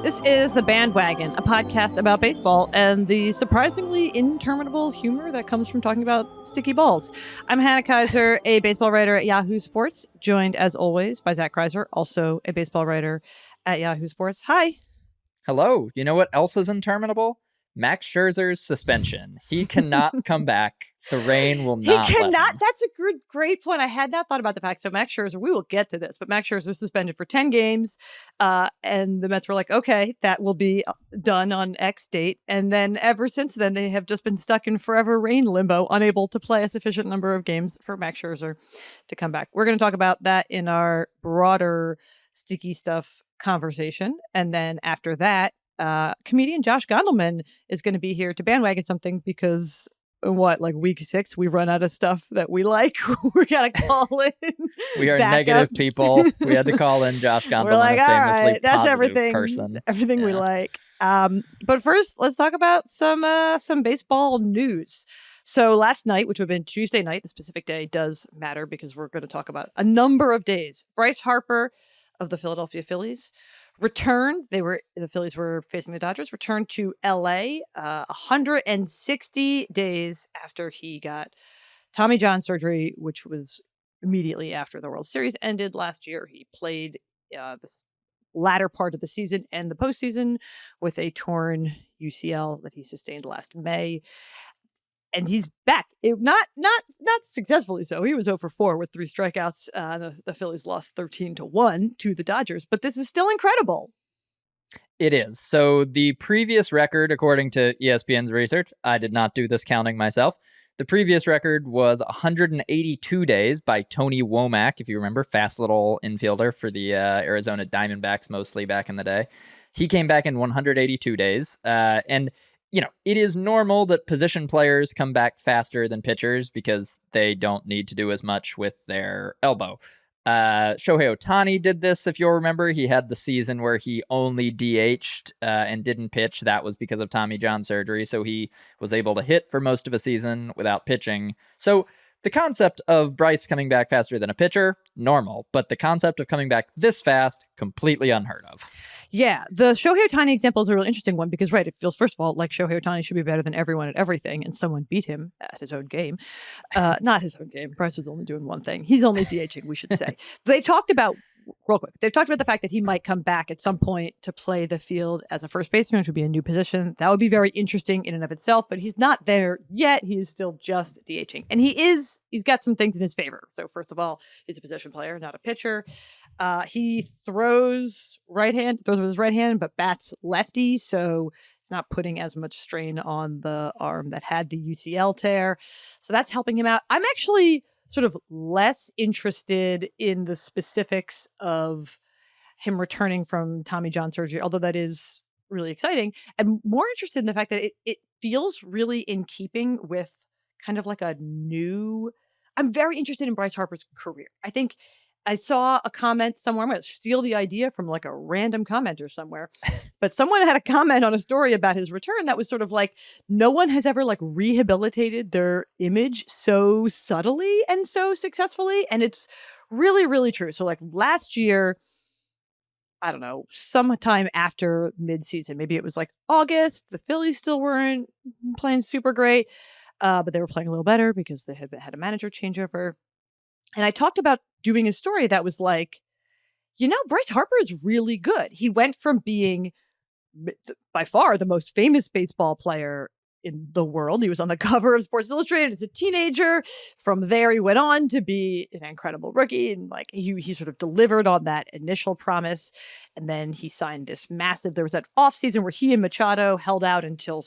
This is The Bandwagon, a podcast about baseball and the surprisingly interminable humor that comes from talking about sticky balls. I'm Hannah Kaiser, a baseball writer at Yahoo Sports, joined as always by Zach Kreiser, also a baseball writer at Yahoo Sports. Hi. Hello. You know what else is interminable? Max Scherzer's suspension. He cannot come back. The rain will not. He cannot. Let him. That's a great point. I had not thought about the fact. So Max Scherzer, we will get to this, but Max Scherzer suspended for 10 games. And the Mets were like, okay, that will be done on X date. And then ever since then, they have just been stuck in forever rain limbo, unable to play a sufficient number of games for Max Scherzer to come back. We're going to talk about that in our broader sticky stuff conversation. And then after that, comedian Josh Gondelman is going to be here to bandwagon something because week 6 we run out of stuff that we like. We gotta call in. We are negative people. We had to call in Josh Gondelman. We're like, a famously all right, that's everything person. Everything we like. But first, let's talk about some baseball news. So last night, which would have been Tuesday night, the specific day does matter because we're going to talk about a number of days. Bryce Harper of the Philadelphia Phillies returned. The Phillies were facing the Dodgers, returned to LA 160 days after he got Tommy John surgery, which was immediately after the World Series ended last year. He played the latter part of the season and the postseason with a torn UCL that he sustained last May. And he's back. Not successfully so. He was 0 for 4 with 3 strikeouts. The Phillies lost 13-1 to the Dodgers, but this is still incredible. It is. So the previous record, according to ESPN's research, I did not do this counting myself. The previous record was 182 days by Tony Womack, if you remember, fast little infielder for the Arizona Diamondbacks mostly back in the day. He came back in 182 days. And it is normal that position players come back faster than pitchers because they don't need to do as much with their elbow. Shohei Ohtani did this, if you'll remember. He had the season where he only DH'd and didn't pitch. That was because of Tommy John surgery, so he was able to hit for most of a season without pitching. So the concept of Bryce coming back faster than a pitcher, normal. But the concept of coming back this fast, completely unheard of. Yeah, the Shohei Ohtani example is a really interesting one because, right, it feels, first of all, like Shohei Ohtani should be better than everyone at everything, and someone beat him at his own game. Not his own game. Bryce was only doing one thing. He's only DHing, we should say. They've talked about the fact that he might come back at some point to play the field as a first baseman, which would be a new position. That would be very interesting in and of itself, but he's not there yet. He is still just DHing. And he's got some things in his favor. So first of all, he's a position player, not a pitcher. He throws with his right hand, but bats lefty, so it's not putting as much strain on the arm that had the UCL tear. So that's helping him out. I'm actually sort of less interested in the specifics of him returning from Tommy John surgery, although that is really exciting, and more interested in the fact that it feels really in keeping with kind of like I'm very interested in Bryce Harper's career. I think I saw a comment somewhere. I'm going to steal the idea from like a random commenter somewhere. But someone had a comment on a story about his return that was sort of like, no one has ever like rehabilitated their image so subtly and so successfully. And it's really, really true. So like last year, I don't know, sometime after midseason, maybe it was like August, the Phillies still weren't playing super great, but they were playing a little better because they had a manager changeover. And I talked about doing a story that was like, Bryce Harper is really good. He went from being by far the most famous baseball player in the world. He was on the cover of Sports Illustrated as a teenager. From there, he went on to be an incredible rookie. And like he sort of delivered on that initial promise. And then he signed this there was that offseason where he and Machado held out until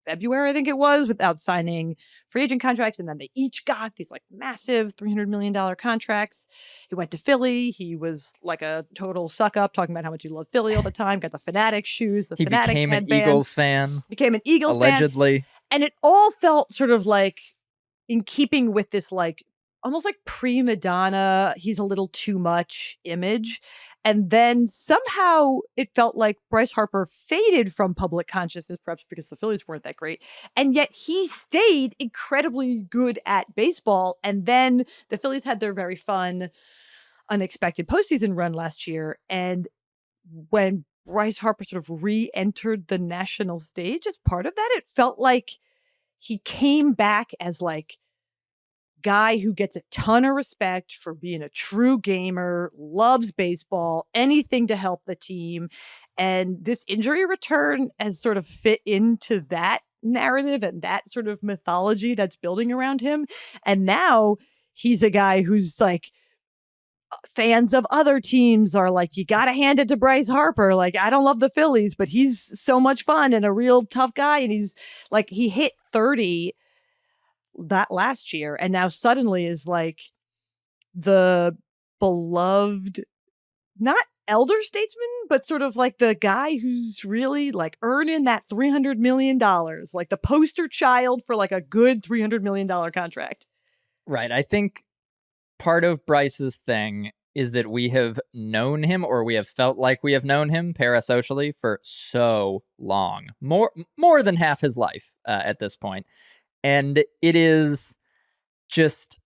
February, I think it was, without signing free agent contracts. And then they each got these like massive $300 million contracts. He went to Philly. He was like a total suck up, talking about how much he loved Philly all the time, got the Fanatic shoes, he Fanatic became headband. An Eagles fan. Became an Eagles allegedly. fan. And it all felt sort of like in keeping with this like almost like prima donna, he's a little too much image. And then somehow it felt like Bryce Harper faded from public consciousness, perhaps because the Phillies weren't that great. And yet he stayed incredibly good at baseball. And then the Phillies had their very fun, unexpected postseason run last year. And when Bryce Harper sort of re-entered the national stage as part of that. It felt like he came back as like guy who gets a ton of respect for being a true gamer, loves baseball, anything to help the team. And this injury return has sort of fit into that narrative and that sort of mythology that's building around him. And now he's a guy who's like, fans of other teams are like, you got to hand it to Bryce Harper. Like, I don't love the Phillies, but he's so much fun and a real tough guy. And he's like, he hit 30 that last year and now suddenly is like the beloved, not elder statesman, but sort of like the guy who's really like earning that $300 million, like the poster child for like a good $300 million contract. Right. I think part of Bryce's thing is that we have known him, or we have felt like we have known him parasocially for so long, more than half his life at this point. And it is just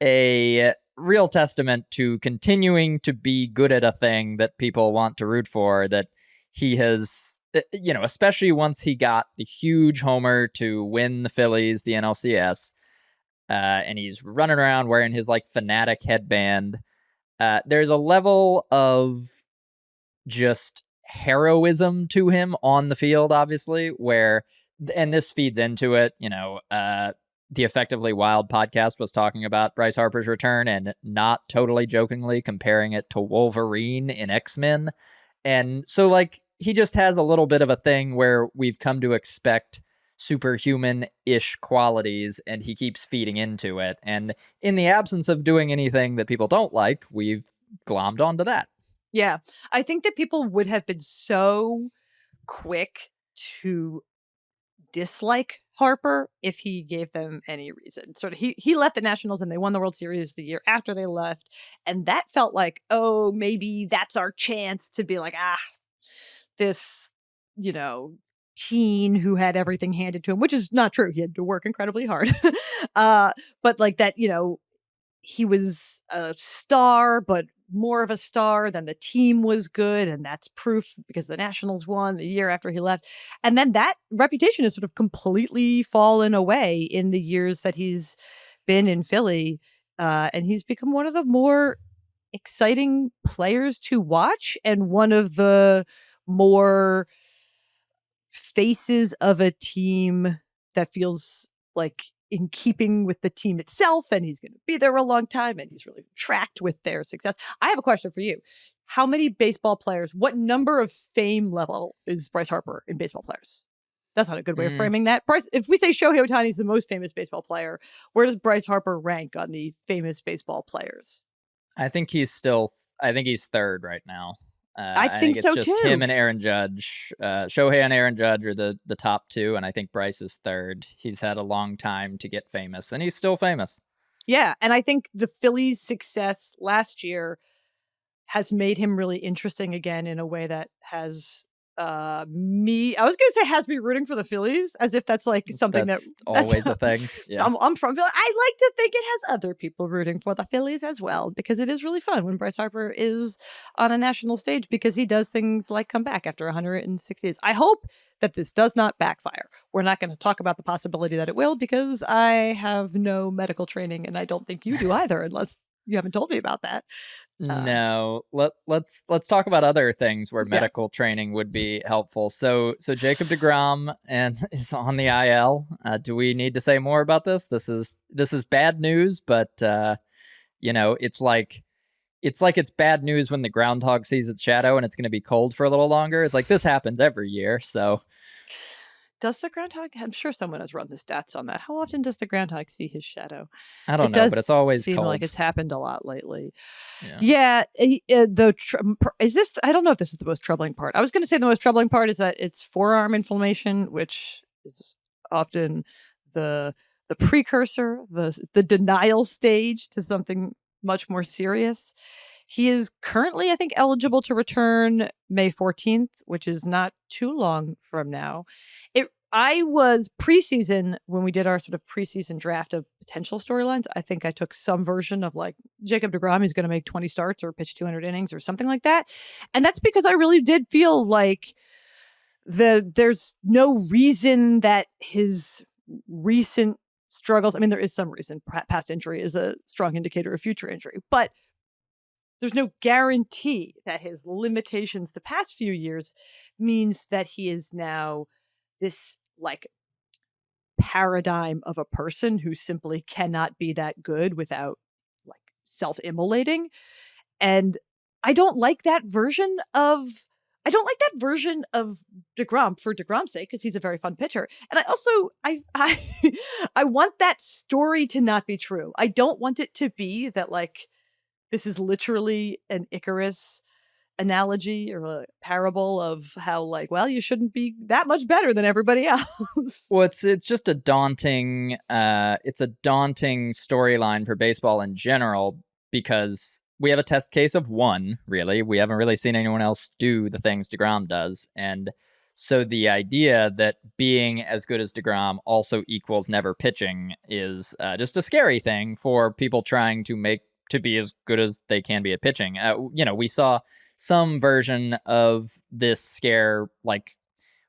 a real testament to continuing to be good at a thing that people want to root for, that he has, especially once he got the huge homer to win the Phillies, the NLCS, and he's running around wearing his like fanatic headband. There's a level of just heroism to him on the field, obviously, where, and this feeds into it, the Effectively Wild podcast was talking about Bryce Harper's return and not totally jokingly comparing it to Wolverine in X-Men. And so like he just has a little bit of a thing where we've come to expect superhuman-ish qualities, and he keeps feeding into it. And in the absence of doing anything that people don't like, we've glommed onto that. Yeah. I think that people would have been so quick to dislike Harper if he gave them any reason. Sort of he left the Nationals and they won the World Series the year after they left. And that felt like, oh, maybe that's our chance to be like, this, teen who had everything handed to him, which is not true. He had to work incredibly hard. But like that, he was a star, but more of a star than the team was good. And that's proof because the Nationals won the year after he left. And then that reputation has sort of completely fallen away in the years that he's been in Philly. And he's become one of the more exciting players to watch and one of the more faces of a team that feels like in keeping with the team itself, and he's going to be there a long time, and he's really tracked with their success. I have a question for you. How many baseball players, what number of fame level is Bryce Harper in baseball players? That's not a good way of framing that. Bryce, if we say Shohei Ohtani is the most famous baseball player, where does Bryce Harper rank on the famous baseball players? I think he's third right now. I think so it's just too. Him and Aaron Judge. Shohei and Aaron Judge are the top two, and I think Bryce is third. He's had a long time to get famous, and he's still famous. Yeah, and I think the Phillies' success last year has made him really interesting again in a way that has I was gonna say has me rooting for the Phillies, as if that's like something that's always a thing. Yeah. I'm from Philly. I like to think it has other people rooting for the Phillies as well, because it is really fun when Bryce Harper is on a national stage, because he does things like come back after 160 days. I hope that this does not backfire. We're not going to talk about the possibility that it will, because I have no medical training, and I don't think you do either, unless you haven't told me about that. No, let's talk about other things where medical training would be helpful. So Jacob deGrom is on the IL. Do we need to say more about this? This is bad news, but it's like it's bad news when the groundhog sees its shadow and it's going to be cold for a little longer. It's like this happens every year. So does the groundhog? I'm sure someone has run the stats on that. How often does the groundhog see his shadow? I don't know, but it's always seem cold. Like it's happened a lot lately. Yeah. Is this? I don't know if this is the most troubling part. I was going to say the most troubling part is that it's forearm inflammation, which is often the precursor, the denial stage to something much more serious. He is currently, I think, eligible to return May 14th, which is not too long from now. I was preseason when we did our sort of preseason draft of potential storylines. I think I took some version of like Jacob deGrom is going to make 20 starts or pitch 200 innings or something like that. And that's because I really did feel like there's no reason that his recent struggles, I mean, there is some reason past injury is a strong indicator of future injury, but there's no guarantee that his limitations the past few years means that he is now this like paradigm of a person who simply cannot be that good without like self-immolating. And I don't like that version of deGrom for deGrom's sake, because he's a very fun pitcher. And I also I want that story to not be true. I don't want it to be that like this is literally an Icarus analogy or a parable of how like, well, you shouldn't be that much better than everybody else. Well, it's just a daunting storyline for baseball in general, because we have a test case of one, really. We haven't really seen anyone else do the things deGrom does. And so the idea that being as good as deGrom also equals never pitching is just a scary thing for people trying to be as good as they can be at pitching. We saw some version of this scare, like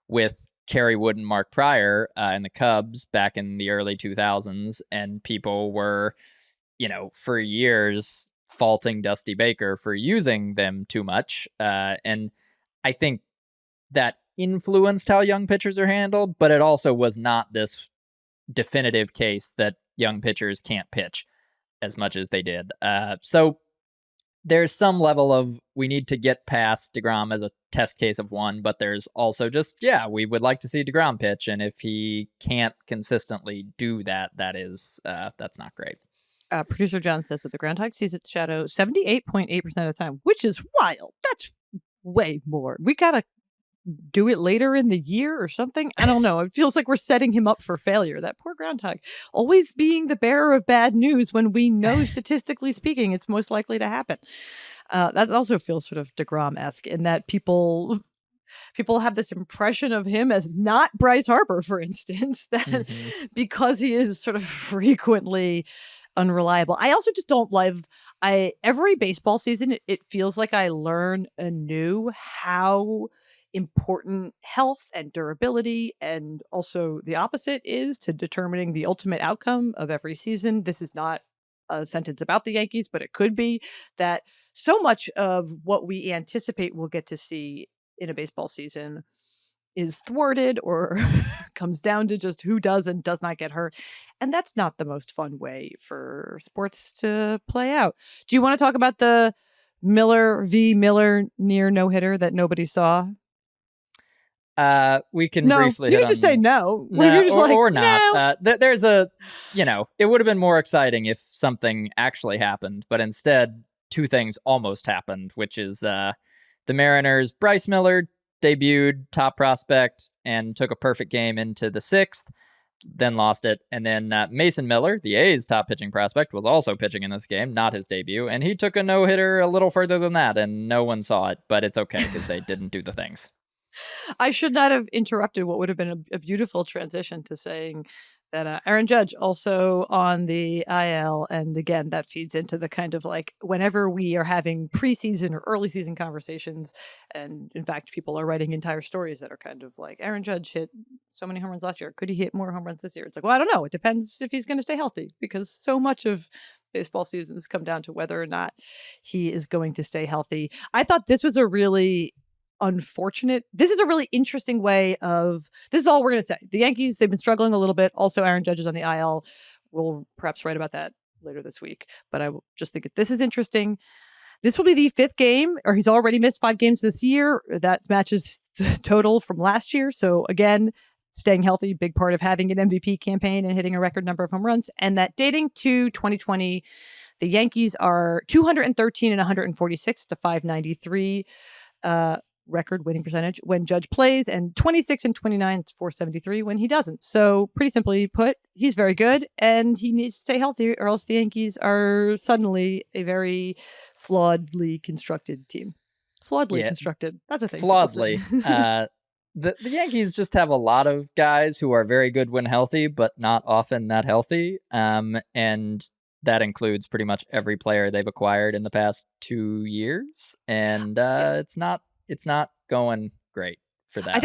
with Kerry Wood and Mark Pryor in the Cubs back in the early 2000s, and people were, for years faulting Dusty Baker for using them too much. And I think that influenced how young pitchers are handled, but it also was not this definitive case that young pitchers can't pitch as much as they did. So there's some level of we need to get past deGrom as a test case of one, but there's also just, we would like to see deGrom pitch. And if he can't consistently do that, that's not great. Producer John says that the groundhog sees its shadow 78.8% of the time, which is wild. That's way more. We got to do it later in the year or something. I don't know. It feels like we're setting him up for failure. That poor groundhog, always being the bearer of bad news when we know statistically speaking it's most likely to happen. That also feels sort of deGrom-esque in that people have this impression of him as not Bryce Harper, for instance, that because he is sort of frequently unreliable. I also just don't love every baseball season it feels like I learn anew how important health and durability, and also the opposite, is to determining the ultimate outcome of every season. This is not a sentence about the Yankees, but it could be that so much of what we anticipate we'll get to see in a baseball season is thwarted or comes down to just who does and does not get hurt. And that's not the most fun way for sports to play out. Do you want to talk about the Miller v. Miller near no-hitter that nobody saw? We can briefly you just say no. Or not. No. There's it would have been more exciting if something actually happened, but instead 2 things almost happened, which is the Mariners' Bryce Miller debuted, top prospect, and took a perfect game into the 6th, then lost it. And then Mason Miller, the A's top pitching prospect, was also pitching in this game, not his debut, and he took a no-hitter a little further than that, and no one saw it, but it's okay because they didn't do the things. I should not have interrupted what would have been a beautiful transition to saying that Aaron Judge also on the IL. And again, that feeds into the kind of like whenever we are having preseason or early season conversations, and in fact, people are writing entire stories that are kind of like Aaron Judge hit so many home runs last year. Could he hit more home runs this year? It's like, well, I don't know. It depends if he's going to stay healthy, because so much of baseball seasons come down to whether or not he is going to stay healthy. I thought this was a really this is a really interesting way of, this is all we're going to say. The Yankees, they've been struggling a little bit. Also, Aaron Judge is on the IL. We'll perhaps write about that later this week, but I just think this is interesting. This will be the 5th game, or he's already missed 5 games this year. That matches the total from last year. So again, staying healthy, big part of having an MVP campaign and hitting a record number of home runs. And that dating to 2020, the Yankees are 213 and 146 to 593. Record winning percentage when Judge plays, and 26 and 29 it's 473 when he doesn't. So pretty simply put, he's very good and he needs to stay healthy, or else the Yankees are suddenly a very flawedly constructed team. Constructed. That's a thing. Flawedly. The Yankees just have a lot of guys who are very good when healthy, but not often that healthy. And that includes pretty much every player they've acquired in the past 2 years. And it's not going great for that. I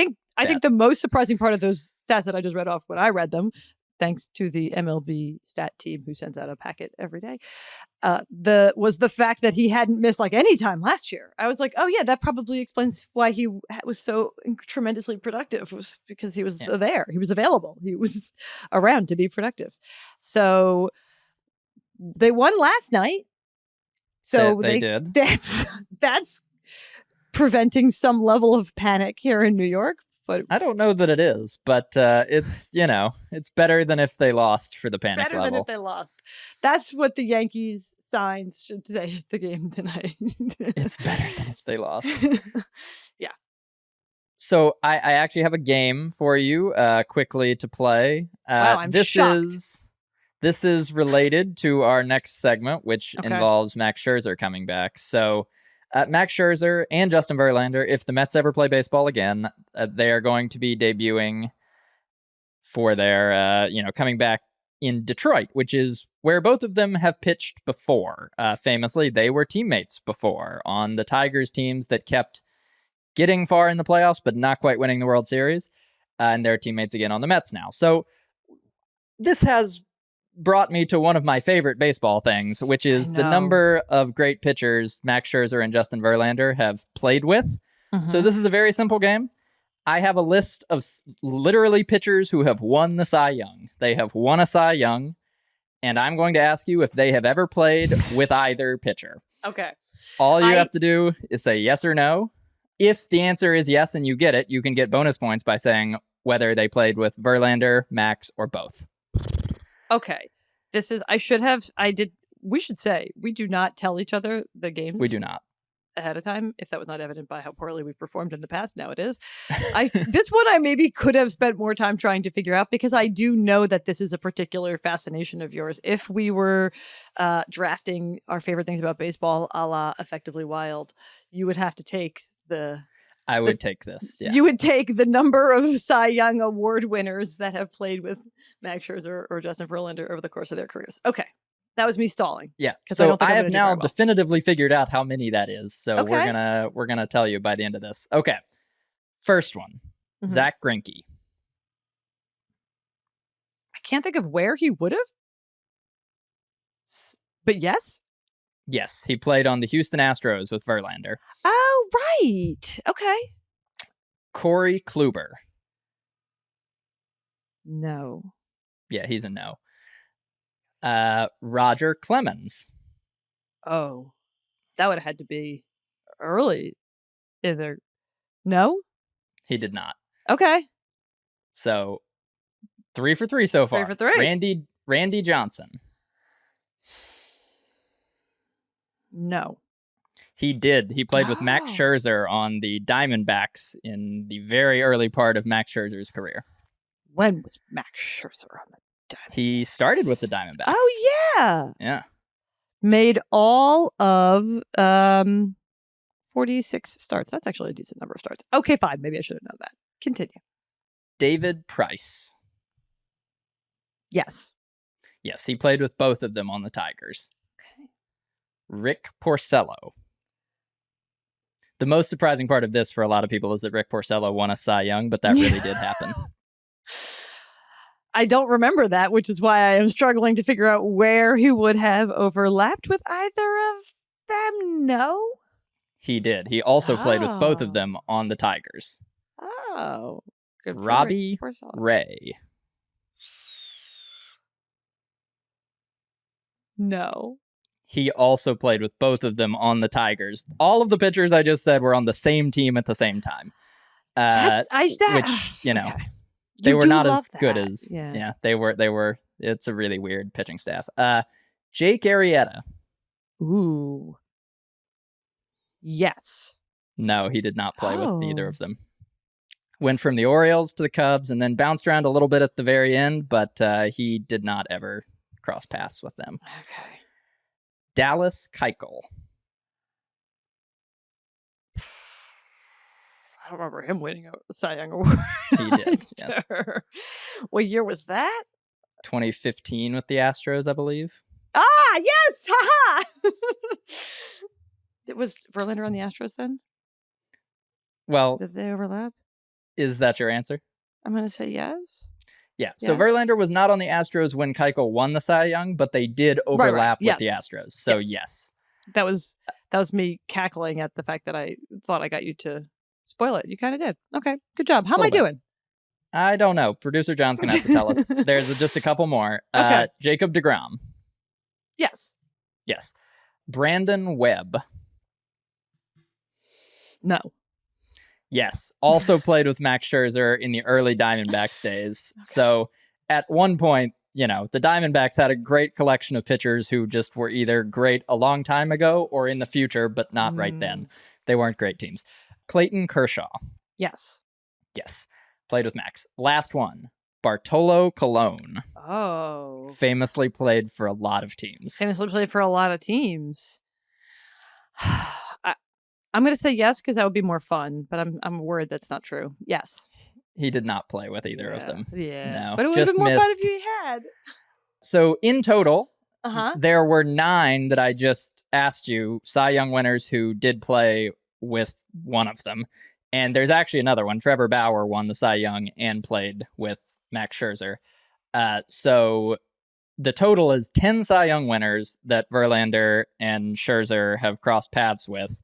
think the most surprising part of those stats that I just read off when I read them, thanks to the MLB stat team who sends out a packet every day, was the fact that he hadn't missed like any time last year. I was like, oh yeah, that probably explains why he was so tremendously productive, was because he was there, he was available, he was around to be productive. So they won last night. So they did. That's preventing some level of panic here in New York. But I don't know that it is, but it's it's better than if they lost for the panic better level. Than if they lost. That's what the Yankees signs should say at the game tonight. It's better than if they lost. Yeah. So I actually have a game for you quickly to play. Wow, I'm shocked. This is related to our next segment, which involves Max Scherzer coming back. So Max Scherzer and Justin Verlander, if the Mets ever play baseball again, they are going to be debuting for their, coming back in Detroit, which is where both of them have pitched before. Famously, they were teammates before on the Tigers teams that kept getting far in the playoffs, but not quite winning the World Series. And they're teammates again on the Mets now. So this has brought me to one of my favorite baseball things, which is the number of great pitchers Max Scherzer and Justin Verlander have played with. Mm-hmm. So this is a very simple game. I have a list of literally pitchers who have won the Cy Young. They have won a Cy Young, and I'm going to ask you if they have ever played with either pitcher. Okay. All you have to do is say yes or no. If the answer is yes and you get it, you can get bonus points by saying whether they played with Verlander, Max, or both. Okay. We should say we do not tell each other the games. We do not. Ahead of time, if that was not evident by how poorly we've performed in the past. Now it is. This one I maybe could have spent more time trying to figure out, because I do know that this is a particular fascination of yours. If we were drafting our favorite things about baseball, a la Effectively Wild, you would have to take I would take this. Yeah. You would take the number of Cy Young Award winners that have played with Max Scherzer or Justin Verlander over the course of their careers. Okay. That was me stalling. Yeah. So I have now definitively figured out how many that is. So we're gonna tell you by the end of this. Okay. First one. Mm-hmm. Zach Greinke. I can't think of where he would have. But yes. Yes, he played on the Houston Astros with Verlander. Oh, right. Okay. Corey Kluber. No. Yeah, he's a no. Roger Clemens. Oh, that would have had to be early in there. No? He did not. Okay. So 3 for 3 so far. 3 for 3. Randy Johnson. No. He did. He played with Max Scherzer on the Diamondbacks in the very early part of Max Scherzer's career. When was Max Scherzer on the Diamondbacks? He started with the Diamondbacks. Oh, yeah. Yeah. Made all of 46 starts. That's actually a decent number of starts. Okay, fine. Maybe I should have known that. Continue. David Price. Yes. Yes, he played with both of them on the Tigers. Okay. Rick Porcello. The most surprising part of this for a lot of people is that Rick Porcello won a Cy Young, but that really did happen. I don't remember that, which is why I am struggling to figure out where he would have overlapped with either of them. No? He did. He also played with both of them on the Tigers. Oh. Good for Robbie Ray. No. He also played with both of them on the Tigers. All of the pitchers I just said were on the same team at the same time. Which, you know, okay. They were not as good as they were. It's a really weird pitching staff. Jake Arrieta. Ooh. Yes. No, he did not play with either of them. Went from the Orioles to the Cubs and then bounced around a little bit at the very end, but he did not ever cross paths with them. Okay. Dallas Keuchel. I don't remember him winning a Cy Young Award. He did, yes. What year was that? 2015 with the Astros, I believe. Ah, yes! Haha! It was Verlander on the Astros then? Well, did they overlap? Is that your answer? I'm going to say yes. Yeah, so Verlander was not on the Astros when Keuchel won the Cy Young, but they did overlap with the Astros. So yes. That was me cackling at the fact that I thought I got you to spoil it. You kind of did. Okay, good job. How am I doing? I don't know. Producer John's going to have to tell us. There's just a couple more. Okay. Jacob deGrom. Yes. Yes. Brandon Webb. No. Yes. Also played with Max Scherzer in the early Diamondbacks days. Okay. So at one point, the Diamondbacks had a great collection of pitchers who just were either great a long time ago or in the future, but not right then. They weren't great teams. Clayton Kershaw. Yes. Yes. Played with Max. Last one. Bartolo Colon. Oh. Famously played for a lot of teams. I'm going to say yes because that would be more fun, but I'm worried that's not true. Yes. He did not play with either of them. Yeah. No, but it would have been more fun if he had. So in total, there were 9 that I just asked you, Cy Young winners who did play with one of them. And there's actually another one. Trevor Bauer won the Cy Young and played with Max Scherzer. So the total is 10 Cy Young winners that Verlander and Scherzer have crossed paths with.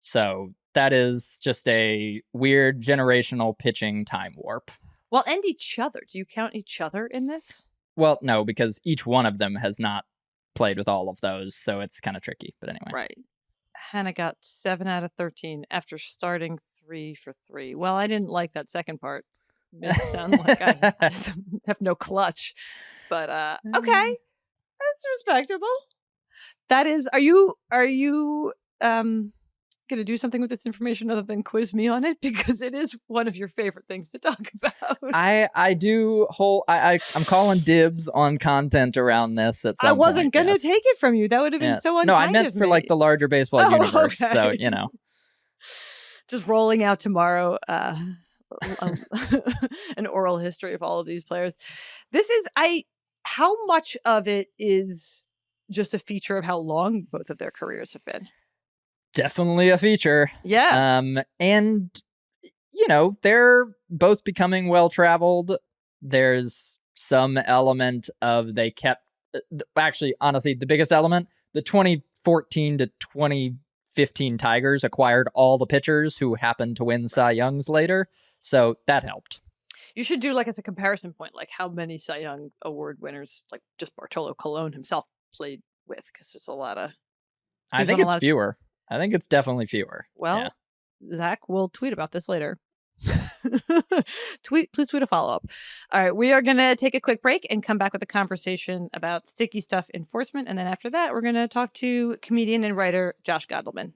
So that is just a weird generational pitching time warp. Well, and each other. Do you count each other in this? Well, no, because each one of them has not played with all of those, so it's kind of tricky. But anyway. Right. Hannah got 7 out of 13 after starting 3 for 3. Well, I didn't like that second part. It sounds like I have no clutch. But okay. That's respectable. That is, are you going to do something with this information other than quiz me on it, because it is one of your favorite things to talk about. I'm calling dibs on content around this at some I wasn't point, going to take it from you. That would have been so unkind. No, I meant for like the larger baseball universe. Okay. So, just rolling out tomorrow an oral history of all of these players. How much of it is just a feature of how long both of their careers have been? Definitely a feature. Yeah. And, they're both becoming well-traveled. There's some element of they kept... Actually, honestly, the biggest element, the 2014 to 2015 Tigers acquired all the pitchers who happened to win Cy Youngs later. So that helped. You should do, as a comparison point, how many Cy Young Award winners, just Bartolo Colon himself played with, because there's a lot of... I think it's fewer. I think it's definitely fewer. Well, Zach will tweet about this later. Please tweet a follow-up. All right, we are going to take a quick break and come back with a conversation about sticky stuff enforcement. And then after that, we're going to talk to comedian and writer Josh Gondelman.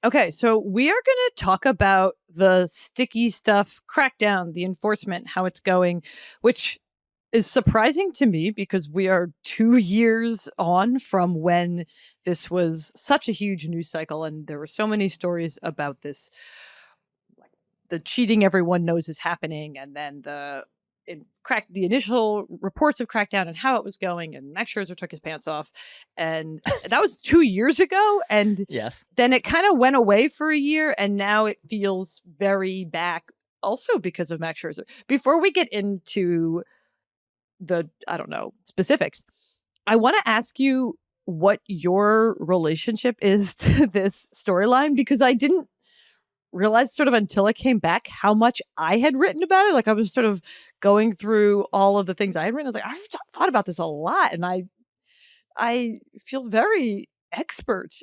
Okay, so we are going to talk about the sticky stuff crackdown, the enforcement, how it's going, which is surprising to me because we are 2 years on from when this was such a huge news cycle, and there were so many stories about this, the cheating everyone knows is happening, and then the initial reports of crackdown and how it was going, and Max Scherzer took his pants off, and that was 2 years ago, and then it kind of went away for a year, and now it feels very back, also because of Max Scherzer. Before we get into the, specifics, I want to ask you what your relationship is to this storyline, because I didn't realize sort of until I came back how much I had written about it. I was sort of going through all of the things I had written. I was like, I've thought about this a lot, and I feel very expert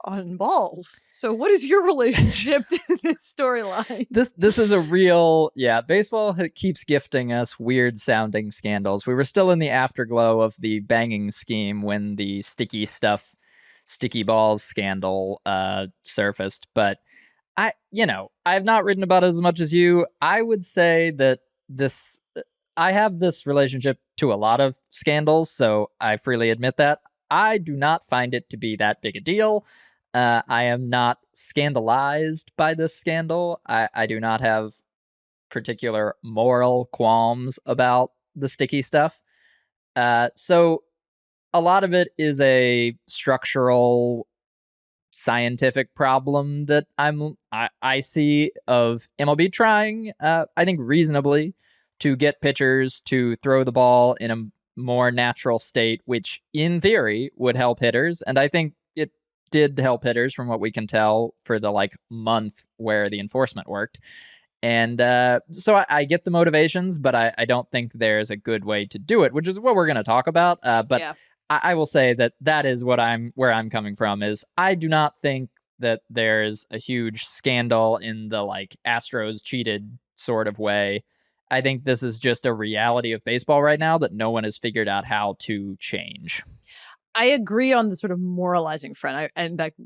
on balls. So what is your relationship to this storyline? This is a real, baseball keeps gifting us weird sounding scandals. We were still in the afterglow of the banging scheme when the sticky balls scandal surfaced, but I've not written about it as much as you. I would say that I have this relationship to a lot of scandals, so I freely admit that. I do not find it to be that big a deal. I am not scandalized by this scandal. I do not have particular moral qualms about the sticky stuff. So a lot of it is a structural scientific problem that I see of MLB trying, I think reasonably, to get pitchers to throw the ball in a more natural state, which in theory would help hitters. And I think it did help hitters from what we can tell for the month where the enforcement worked. And so I get the motivations, but I don't think there's a good way to do it, which is what we're going to talk about. But yeah. I will say that is where I'm coming from is I do not think that there's a huge scandal in the Astros cheated sort of way. I think this is just a reality of baseball right now that no one has figured out how to change. I agree on the sort of moralizing front.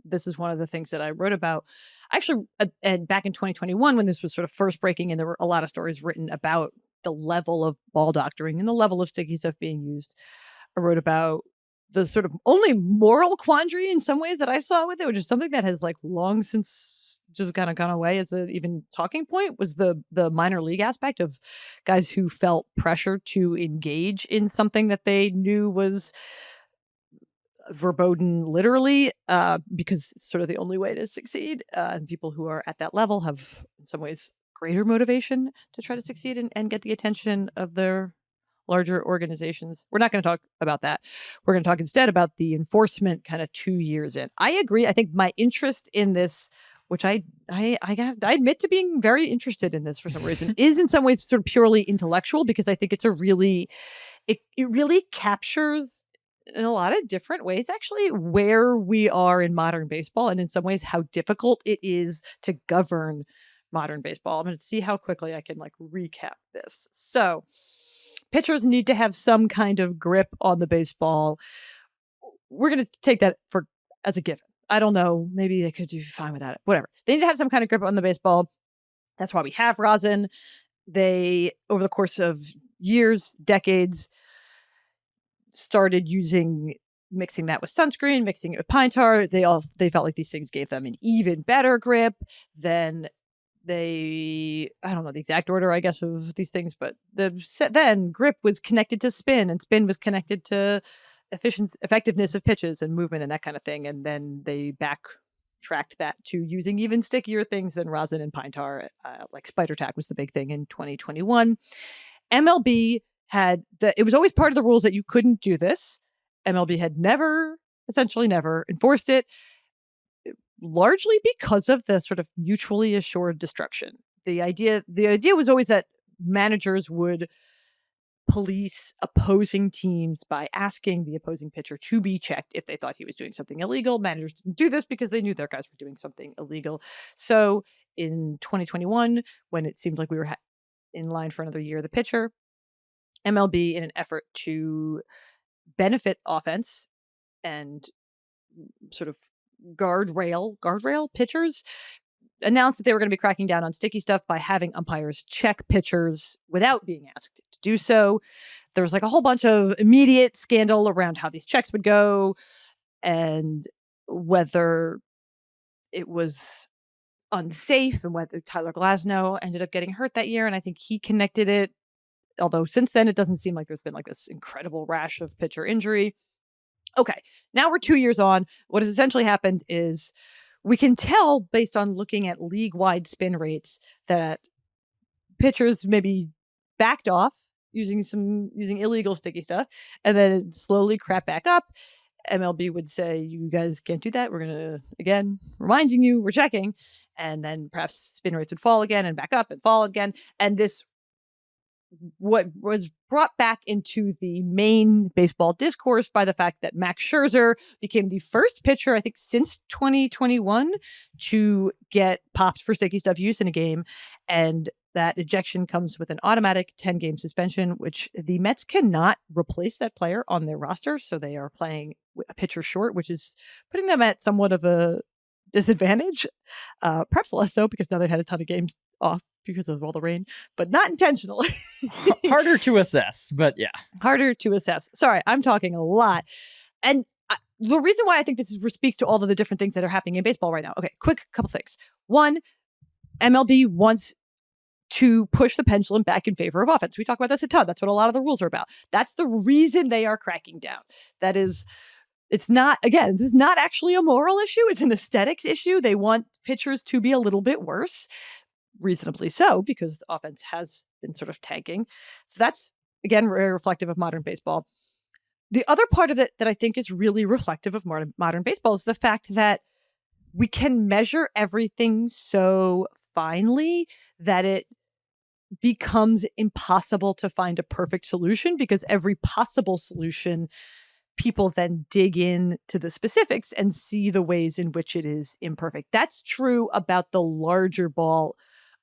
This is one of the things that I wrote about. Actually, back in 2021, when this was sort of first breaking, and there were a lot of stories written about the level of ball doctoring and the level of sticky stuff being used. I wrote about the sort of only moral quandary in some ways that I saw with it, which is something that has long since just kind of gone away as an even talking point, was the minor league aspect of guys who felt pressure to engage in something that they knew was verboten literally, because it's sort of the only way to succeed. And people who are at that level have in some ways greater motivation to try to succeed and get the attention of their larger organizations. We're not going to talk about that. We're going to talk instead about the enforcement kind of 2 years in. I agree. I think my interest in this, which I admit to being very interested in this for some reason, is in some ways sort of purely intellectual, because I think it's it really captures in a lot of different ways actually where we are in modern baseball, and in some ways how difficult it is to govern modern baseball. I'm going to see how quickly I can recap this. So pitchers need to have some kind of grip on the baseball. We're going to take that as a given. I don't know. Maybe they could do fine without it. Whatever. They need to have some kind of grip on the baseball. That's why we have rosin. They, over the course of years, decades, started mixing that with sunscreen, mixing it with pine tar. They felt like these things gave them an even better grip than I don't know the exact order, I guess, of these things, but then grip was connected to spin, and spin was connected to effectiveness of pitches and movement and that kind of thing. And then they backtracked that to using even stickier things than rosin and pine tar, like spider tack was the big thing in 2021. MLB it was always part of the rules that you couldn't do this. MLB had essentially never enforced it, largely because of the sort of mutually assured destruction. The idea was always that managers would police opposing teams by asking the opposing pitcher to be checked if they thought he was doing something illegal. Managers didn't do this because they knew their guys were doing something illegal. So in 2021, when it seemed like we were in line for another year of the pitcher, MLB, in an effort to benefit offense and sort of guardrail pitchers, announced that they were going to be cracking down on sticky stuff by having umpires check pitchers without being asked to do so. There was a whole bunch of immediate scandal around how these checks would go and whether it was unsafe, and whether Tyler Glasnow ended up getting hurt that year. And I think he connected it, although since then it doesn't seem like there's been this incredible rash of pitcher injury. Okay, now we're 2 years on. What has essentially happened is we can tell based on looking at league-wide spin rates that pitchers maybe backed off using illegal sticky stuff, and then it slowly crept back up. MLB would say, you guys can't do that. We're going to, again, reminding you, we're checking. And then perhaps spin rates would fall again and back up and fall again. And this, what was brought back into the main baseball discourse by the fact that Max Scherzer became the first pitcher, I think, since 2021 to get popped for sticky stuff use in a game. And that ejection comes with an automatic 10-game suspension, which the Mets cannot replace that player on their roster. So they are playing a pitcher short, which is putting them at somewhat of a disadvantage. Perhaps less so because now they've had a ton of games off because of all the rain, but not intentionally. Harder to assess, but yeah. Harder to assess. Sorry, I'm talking a lot. And the reason why I think this speaks to all of the different things that are happening in baseball right now. Okay, quick couple things. One, MLB wants to push the pendulum back in favor of offense. We talk about this a ton. That's what a lot of the rules are about. That's the reason they are cracking down. That is, it's not, again, this is not actually a moral issue. It's an aesthetics issue. They want pitchers to be a little bit worse, reasonably so, because offense has been sort of tanking. So that's, again, very reflective of modern baseball. The other part of it that I think is really reflective of modern baseball is the fact that we can measure everything so finely that it becomes impossible to find a perfect solution, because every possible solution, people then dig in to the specifics and see the ways in which it is imperfect. That's true about the larger ball,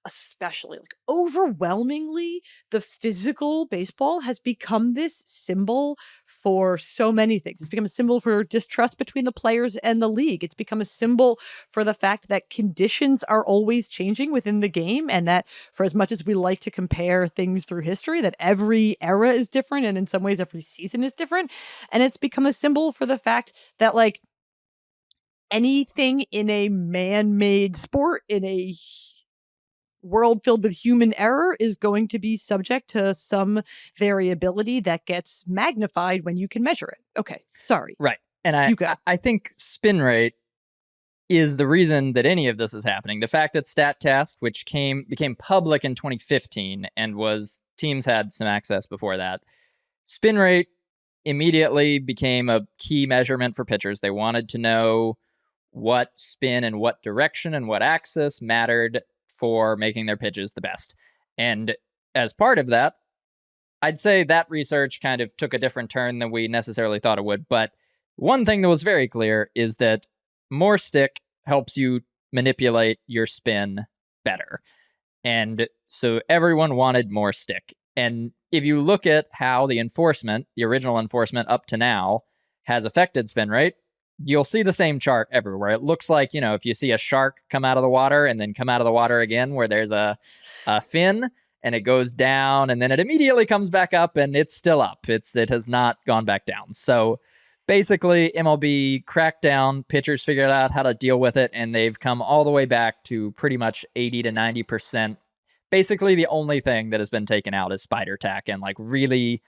especially. Like, overwhelmingly, the physical baseball has become this symbol for so many things. It's become a symbol for distrust between the players and the league. It's become a symbol for the fact that conditions are always changing within the game, and that for as much as we like to compare things through history, that every era is different, and in some ways every season is different. And it's become a symbol for the fact that, like, anything in a man-made sport, in a world filled with human error, is going to be subject to some variability that gets magnified when you can measure it. Okay, sorry. Right. And I think spin rate is the reason that any of this is happening. The fact that StatCast, which became public in 2015 and teams had some access before that, spin rate immediately became a key measurement for pitchers. They wanted to know what spin and what direction and what axis mattered for making their pitches the best. And as part of that, I'd say that research kind of took a different turn than we necessarily thought it would. But one thing that was very clear is that more stick helps you manipulate your spin better. And so everyone wanted more stick. And if you look at how the original enforcement up to now, has affected spin rate, you'll see the same chart everywhere. It looks like, if you see a shark come out of the water and then come out of the water again, where there's a fin and it goes down and then it immediately comes back up and it's still up. It has not gone back down. So basically, MLB cracked down, pitchers figured out how to deal with it, and they've come all the way back to pretty much 80 to 90%. Basically, the only thing that has been taken out is spider tack and really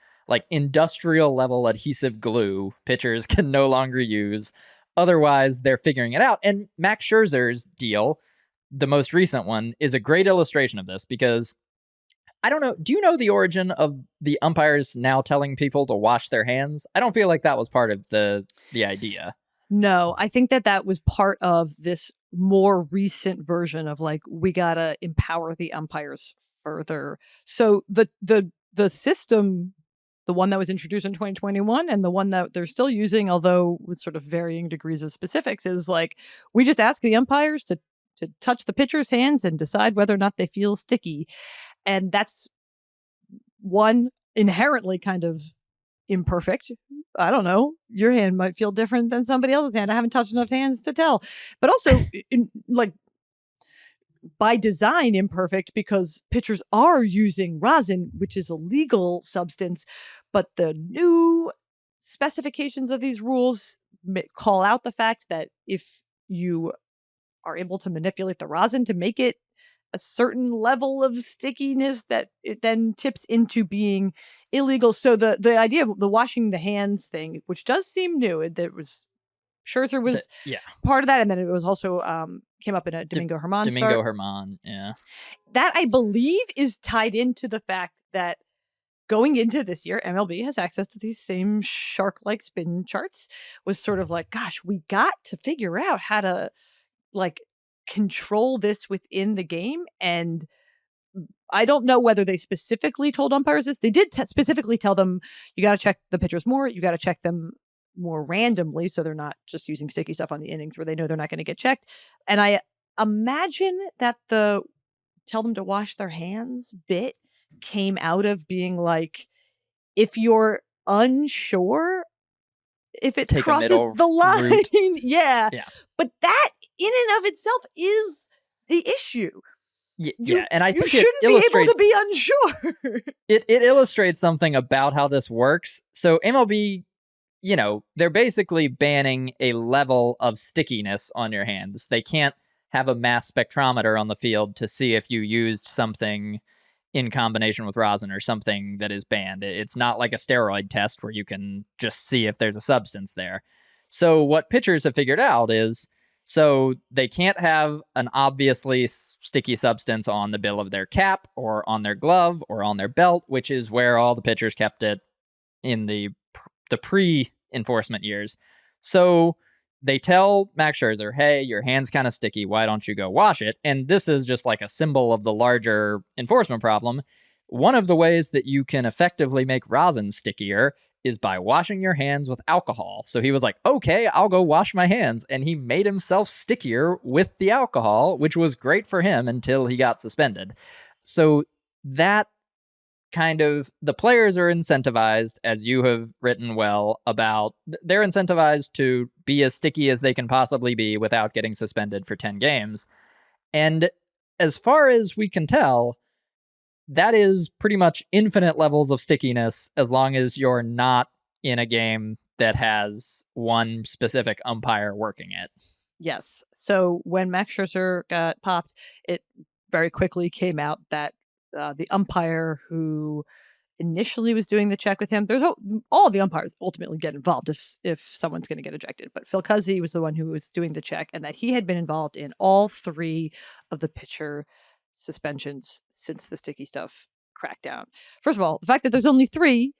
industrial level adhesive glue pitchers can no longer use. Otherwise, they're figuring it out. And Max Scherzer's deal, the most recent one, is a great illustration of this, because I don't know, do you know the origin of the umpires now telling people to wash their hands? I don't feel like that was part of the idea. No, I think that was part of this more recent version of, like, we gotta empower the umpires further. So the system, the one that was introduced in 2021 and the one that they're still using, although with sort of varying degrees of specifics, is like, we just ask the umpires to touch the pitcher's hands and decide whether or not they feel sticky. And that's one, inherently kind of imperfect. I don't know. Your hand might feel different than somebody else's hand. I haven't touched enough hands to tell. But also, by design, imperfect, because pitchers are using rosin, which is a legal substance. But the new specifications of these rules call out the fact that if you are able to manipulate the rosin to make it a certain level of stickiness, that it then tips into being illegal. So the idea of the washing the hands thing, which does seem new, that was Scherzer was part of that, and then it was also came up in a Domingo Germán start. Germán, yeah. That, I believe, is tied into the fact that going into this year, MLB has access to these same shark-like spin charts. Was sort of like, gosh, we got to figure out how to control this within the game. And I don't know whether they specifically told umpires this. They did specifically tell them, you got to check the pitchers more. You got to check them more randomly, so they're not just using sticky stuff on the innings where they know they're not going to get checked. And I imagine that the tell them to wash their hands bit came out of being like, if you're unsure if it crosses the line, yeah. But that in and of itself is the issue. And I think you shouldn't be able to be unsure. It illustrates something about how this works. So MLB they're basically banning a level of stickiness on your hands. They can't have a mass spectrometer on the field to see if you used something in combination with rosin or something that is banned. It's not like a steroid test where you can just see if there's a substance there. So what pitchers have figured out is, so they can't have an obviously sticky substance on the bill of their cap or on their glove or on their belt, which is where all the pitchers kept it in the pre-enforcement years. So they tell Max Scherzer, hey, your hand's kind of sticky. Why don't you go wash it? And this is just like a symbol of the larger enforcement problem. One of the ways that you can effectively make rosin stickier is by washing your hands with alcohol. So he was like, okay, I'll go wash my hands. And he made himself stickier with the alcohol, which was great for him until he got suspended. So that kind of, the players are incentivized, as you have written well about, they're incentivized to be as sticky as they can possibly be without getting suspended for 10 games. And as far as we can tell, that is pretty much infinite levels of stickiness as long as you're not in a game that has one specific umpire working it. Yes. So when Max Scherzer got popped, it very quickly came out that the umpire who initially was doing the check with him, all the umpires ultimately get involved if someone's going to get ejected. But Phil Cuzzi was the one who was doing the check, and that he had been involved in all 3 of the pitcher suspensions since the sticky stuff crackdown. First of all, the fact that there's only 3,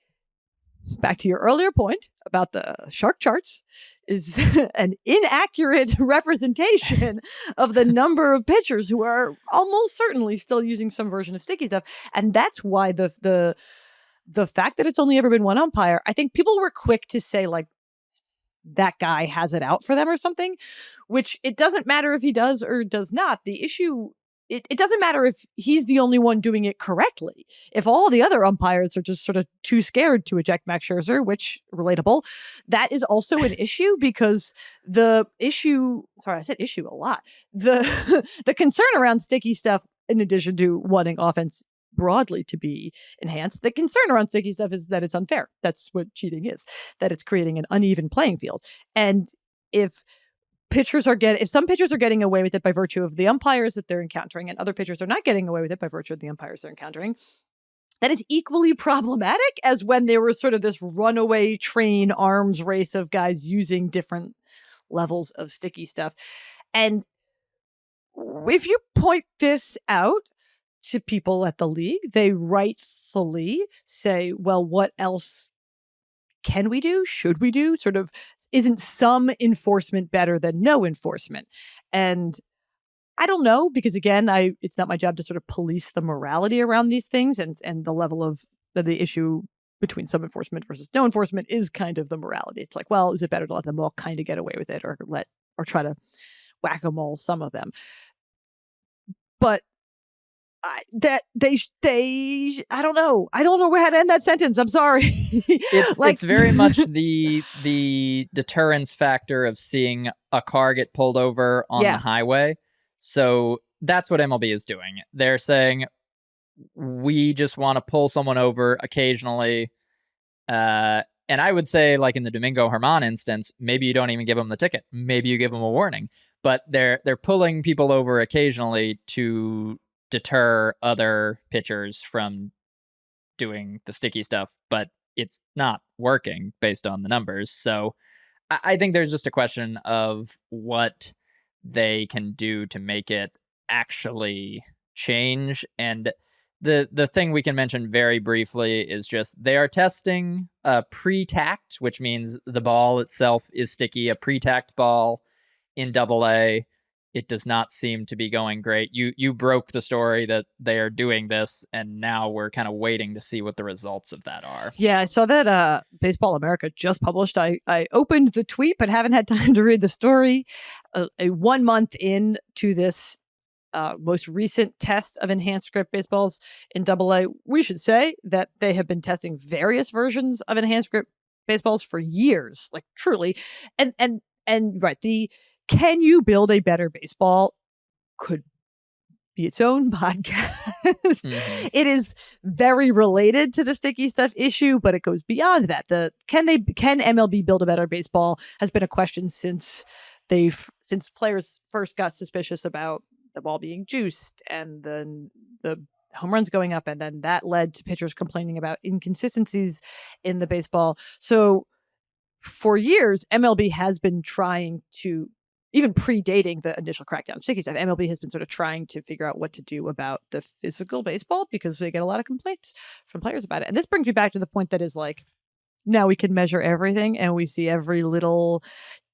back to your earlier point about the shark charts, is an inaccurate representation of the number of pitchers who are almost certainly still using some version of sticky stuff. And that's why the fact that it's only ever been one umpire, I think people were quick to say, like, that guy has it out for them or something, which it doesn't matter if he does or does not. The issue, it doesn't matter if he's the only one doing it correctly. If all the other umpires are just sort of too scared to eject Max Scherzer, which, relatable, that is also an issue, because the issue, sorry, I said issue a lot. The concern around sticky stuff, in addition to wanting offense broadly to be enhanced, the concern around sticky stuff is that it's unfair. That's what cheating is, that it's creating an uneven playing field. And if some pitchers are getting away with it by virtue of the umpires that they're encountering, and other pitchers are not getting away with it by virtue of the umpires they're encountering, that is equally problematic as when there was sort of this runaway train arms race of guys using different levels of sticky stuff. And if you point this out to people at the league, they rightfully say, well, what else can we do? Should we do? Sort of, isn't some enforcement better than no enforcement? And I don't know, because again, it's not my job to sort of police the morality around these things, and the level of the issue between some enforcement versus no enforcement is kind of the morality. It's like, well, is it better to let them all kind of get away with it, or try to whack-a-mole some of them? But I don't know. I don't know how to end that sentence. I'm sorry. It's very much the deterrence factor of seeing a car get pulled over on the highway. So that's what MLB is doing. They're saying, we just want to pull someone over occasionally. And I would say, like in the Domingo Germán instance, maybe you don't even give them the ticket. Maybe you give them a warning. But they're pulling people over occasionally to deter other pitchers from doing the sticky stuff, but it's not working based on the numbers. So I think there's just a question of what they can do to make it actually change. And the thing we can mention very briefly is just they are testing a pre-tacked, which means the ball itself is sticky, a pre-tacked ball in AA. It does not seem to be going great. You broke the story that they are doing this, and now we're kind of waiting to see what the results of that are. Yeah, I saw that Baseball America just published. I opened the tweet, but haven't had time to read the story. A 1 month into this most recent test of enhanced grip baseballs in AA, we should say that they have been testing various versions of enhanced grip baseballs for years, like truly. And right, can you build a better baseball could be its own podcast. It is very related to the sticky stuff issue, but it goes beyond that. Can MLB build a better baseball has been a question since players first got suspicious about the ball being juiced and then the home runs going up, and then that led to pitchers complaining about inconsistencies in the baseball. So for years, MLB has been trying to, even predating the initial crackdown sticky stuff, MLB has been sort of trying to figure out what to do about the physical baseball because they get a lot of complaints from players about it. And this brings me back to the point that is like, now we can measure everything and we see every little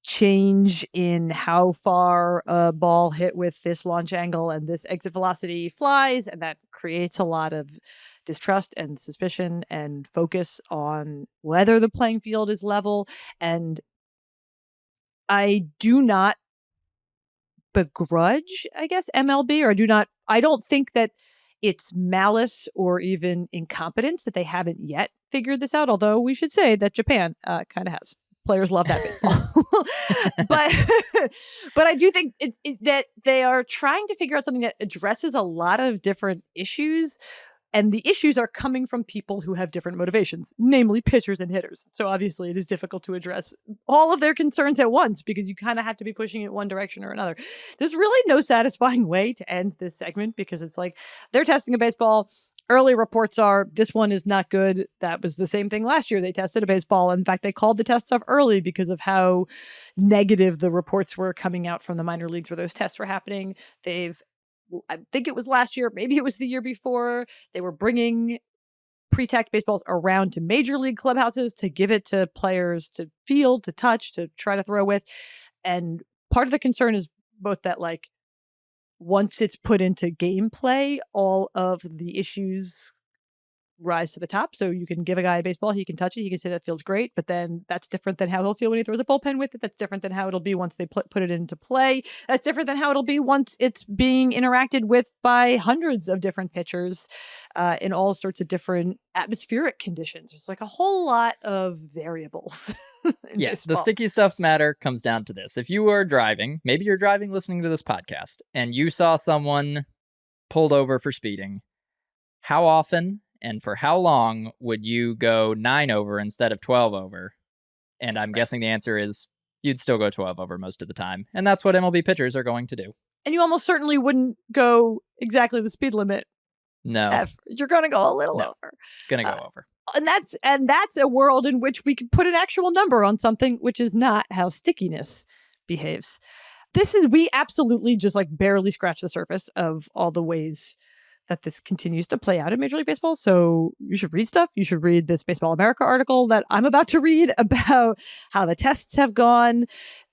change in how far a ball hit with this launch angle and this exit velocity flies, and that creates a lot of distrust and suspicion and focus on whether the playing field is level. And I do not begrudge, I guess, MLB, or I don't think that it's malice or even incompetence that they haven't yet figured this out, although we should say that Japan kind of has. Players love that baseball. but I do think that they are trying to figure out something that addresses a lot of different issues, and the issues are coming from people who have different motivations, namely pitchers and hitters. So obviously it is difficult to address all of their concerns at once because you kind of have to be pushing it one direction or another. There's really no satisfying way to end this segment because it's like they're testing a baseball. Early reports are this one is not good. That was the same thing last year. They tested a baseball. In fact, they called the test stuff early because of how negative the reports were coming out from the minor leagues where those tests were happening. I think it was last year, maybe it was the year before, they were bringing pre-tacked baseballs around to major league clubhouses to give it to players to feel, to touch, to try to throw with. And part of the concern is both that, like, once it's put into gameplay, all of the issues rise to the top. So you can give a guy a baseball, he can touch it, he can say that feels great, but then that's different than how he'll feel when he throws a bullpen with it. That's different than how it'll be once they put it into play. That's different than how it'll be once it's being interacted with by hundreds of different pitchers in all sorts of different atmospheric conditions. There's like a whole lot of variables. Yes, the sticky stuff matter comes down to this. If you are driving, maybe you're driving listening to this podcast, and you saw someone pulled over for speeding, how often and for how long would you go 9 over instead of 12 over? And I'm guessing the answer is you'd still go 12 over most of the time. And that's what MLB pitchers are going to do. And you almost certainly wouldn't go exactly the speed limit. No. Ever. You're going to go a little over. Going to go over. And that's a world in which we can put an actual number on something, which is not how stickiness behaves. We absolutely just like barely scratch the surface of all the ways that this continues to play out in Major League Baseball. So you should read stuff. You should read this Baseball America article that I'm about to read about how the tests have gone.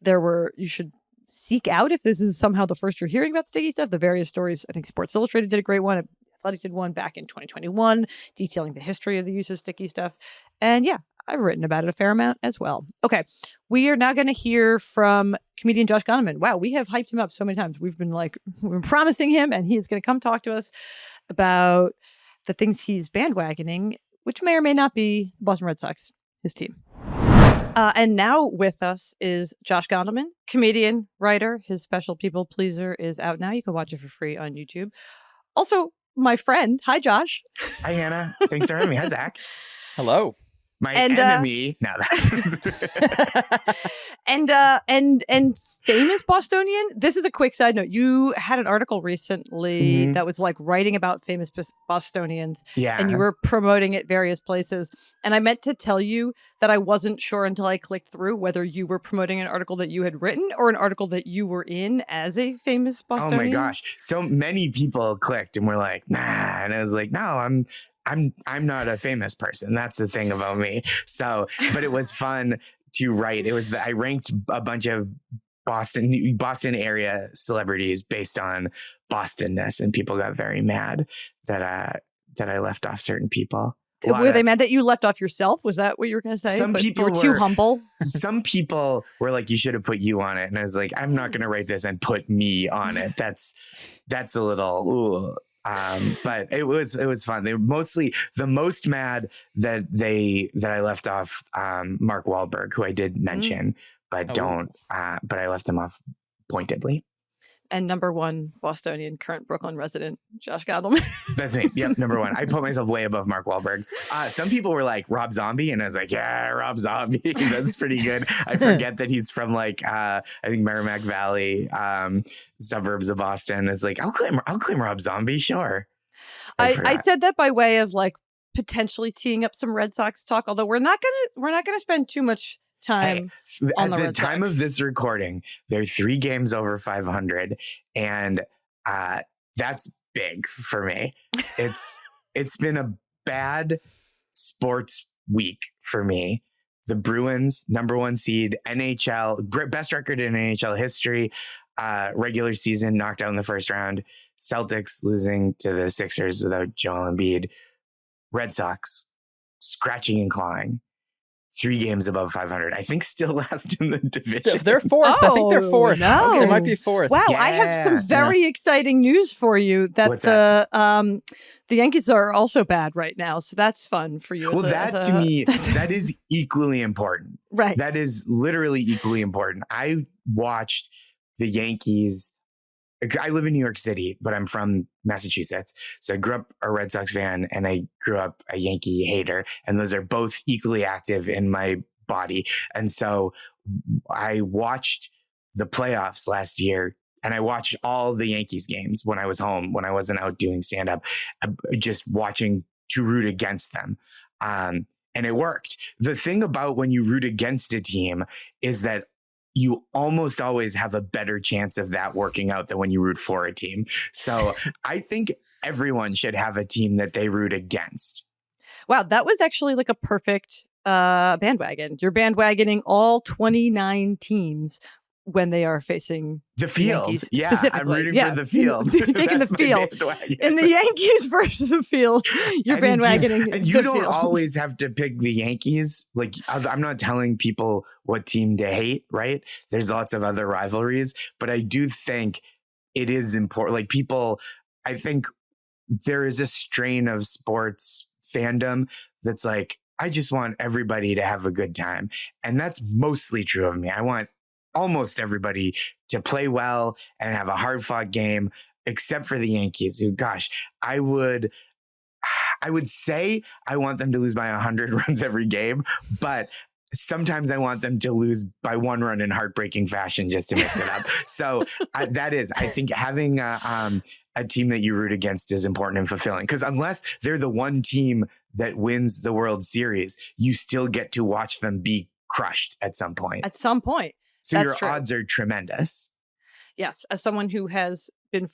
You should seek out, if this is somehow the first you're hearing about sticky stuff, the various stories. I think Sports Illustrated did a great one. Athletic did one back in 2021 detailing the history of the use of sticky stuff. And yeah, I've written about it a fair amount as well. Okay, we are now going to hear from comedian Josh Gondelman. Wow, we have hyped him up so many times. We've been promising him, and he is going to come talk to us about the things he's bandwagoning, which may or may not be the Boston Red Sox, his team. And now with us is Josh Gondelman, comedian, writer. His special People Pleaser is out now. You can watch it for free on YouTube. Also, my friend. Hi, Josh. Hi, Hannah. Thanks for having me. Hi, Zach. Hello. My enemy. No, and famous Bostonian. This is a quick side note. You had an article recently that was like writing about famous Bostonians. Yeah. And you were promoting it various places. And I meant to tell you that I wasn't sure until I clicked through whether you were promoting an article that you had written or an article that you were in as a famous Bostonian. Oh my gosh. So many people clicked and were like, nah. And I was like, no, I'm not a famous person. That's the thing about me. So, but it was fun to write. I ranked a bunch of Boston area celebrities based on Bostonness, and people got very mad that I left off certain people. Were they mad that you left off yourself? Was that what you were going to say? Some people were too humble. Some people were like, you should have put you on it. And I was like, I'm not going to write this and put me on it. That's a little, but it was fun. They were mostly the most mad that I left off Mark Wahlberg, who I did mention, but I left him off pointedly. And number one Bostonian, current Brooklyn resident, Josh Gondelman. That's me. Yep, number one. I put myself way above Mark Wahlberg. Some people were like Rob Zombie, and I was like, yeah, Rob Zombie. That's pretty good. I forget that he's from like I think Merrimack Valley, suburbs of Boston. It's like I'll claim Rob Zombie, sure. I said that by way of like potentially teeing up some Red Sox talk, although we're not gonna spend too much time on at the the Red time Sox. of this recording. They're 3 games over 500, and that's big for me. It's been a bad sports week for me. The Bruins, number 1 seed, NHL, best record in NHL history, regular season knocked out in the first round. Celtics losing to the Sixers without Joel Embiid. Red Sox scratching and clawing. 3 games above 500. I think still last in the division. They're fourth. I think they're fourth. No. Okay, they might be fourth. Wow, I have some very exciting news for you. That the Yankees are also bad right now, so that's fun for you. Well, to me, that is equally important. Right. That is literally equally important. I watched the Yankees. I live in New York City, but I'm from Massachusetts. So I grew up a Red Sox fan and I grew up a Yankee hater. And those are both equally active in my body. And so I watched the playoffs last year and I watched all the Yankees games when I was home, when I wasn't out doing stand-up, just watching to root against them. And it worked. The thing about when you root against a team is that you almost always have a better chance of that working out than when you root for a team. So I think everyone should have a team that they root against. Wow, that was actually like a perfect bandwagon. You're bandwagoning all 29 teams when they are facing the field. Yankees, yeah, specifically. I'm rooting for the field. You're taking the field. In the Yankees versus the field, you're bandwagoning and you don't always have to pick the Yankees. Like, I'm not telling people what team to hate, right? There's lots of other rivalries, but I do think it is important. Like I think there is a strain of sports fandom that's like, I just want everybody to have a good time. And that's mostly true of me. I want almost everybody to play well and have a hard-fought game, except for the Yankees, who, gosh, I would say I want them to lose by 100 runs every game, but sometimes I want them to lose by 1 run in heartbreaking fashion just to mix it up. So I think having a team that you root against is important and fulfilling, because unless they're the one team that wins the World Series, you still get to watch them be crushed at some point. At some point. So That's your true. odds are tremendous. Yes, as someone who has been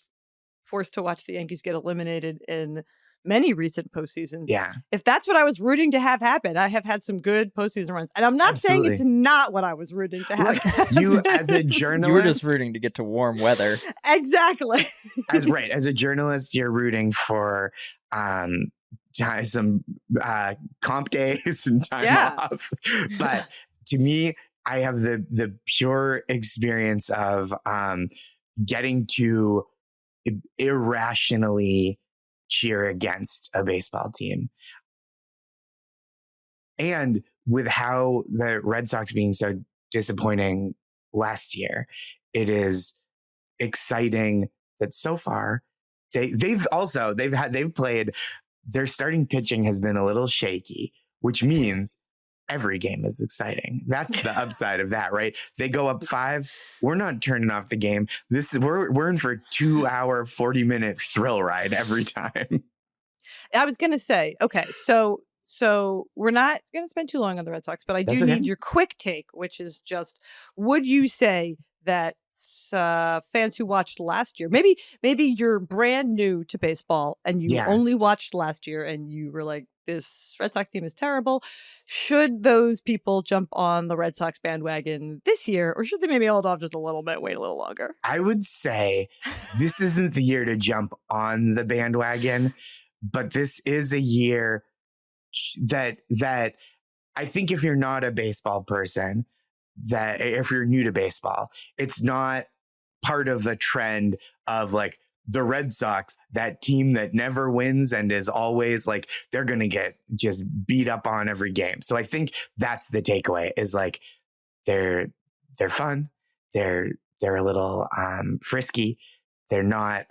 forced to watch the Yankees get eliminated in many recent postseasons. Yeah. If that's what I was rooting to have happen, I have had some good postseason runs. And I'm not saying it's not what I was rooting to have happen. You, as a journalist... You were just rooting to get to warm weather. Exactly. As a journalist, you're rooting for some comp days and time off. But to me, I have the pure experience of getting to irrationally cheer against a baseball team. And with how the Red Sox being so disappointing last year, it is exciting that so far they've played, their starting pitching has been a little shaky, which means every game is exciting. That's the upside of that, right? They go up 5. We're not turning off the game. We're in for a 2-hour, 40-minute thrill ride every time. I was going to say, okay, so we're not going to spend too long on the Red Sox, but I do need your quick take, which is just, would you say that fans who watched last year, maybe you're brand new to baseball and you only watched last year and you were like, this Red Sox team is terrible. Should those people jump on the Red Sox bandwagon this year, or should they maybe hold off just a little bit, wait a little longer? I would say this isn't the year to jump on the bandwagon, but this is a year that I think if you're not a baseball person, that if you're new to baseball, it's not part of the trend of like the Red Sox, that team that never wins and is always like, they're going to get just beat up on every game. So I think that's the takeaway, is like, they're fun. They're They're a little frisky. They're not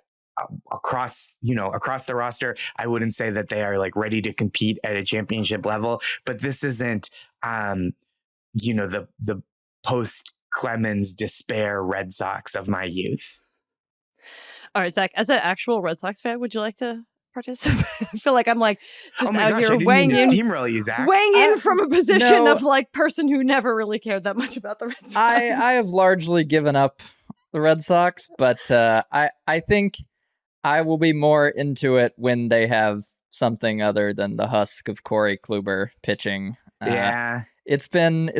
across the roster. I wouldn't say that they are like ready to compete at a championship level, but this isn't, the post Clemens despair Red Sox of my youth. All right, Zach, as an actual Red Sox fan, would you like to participate? I feel like I'm like just out here weighing in, steamroll you, Zach. weighing in from a position of like person who never really cared that much about the Red Sox. I have largely given up the Red Sox, but I think I will be more into it when they have something other than the husk of Corey Kluber pitching. It's been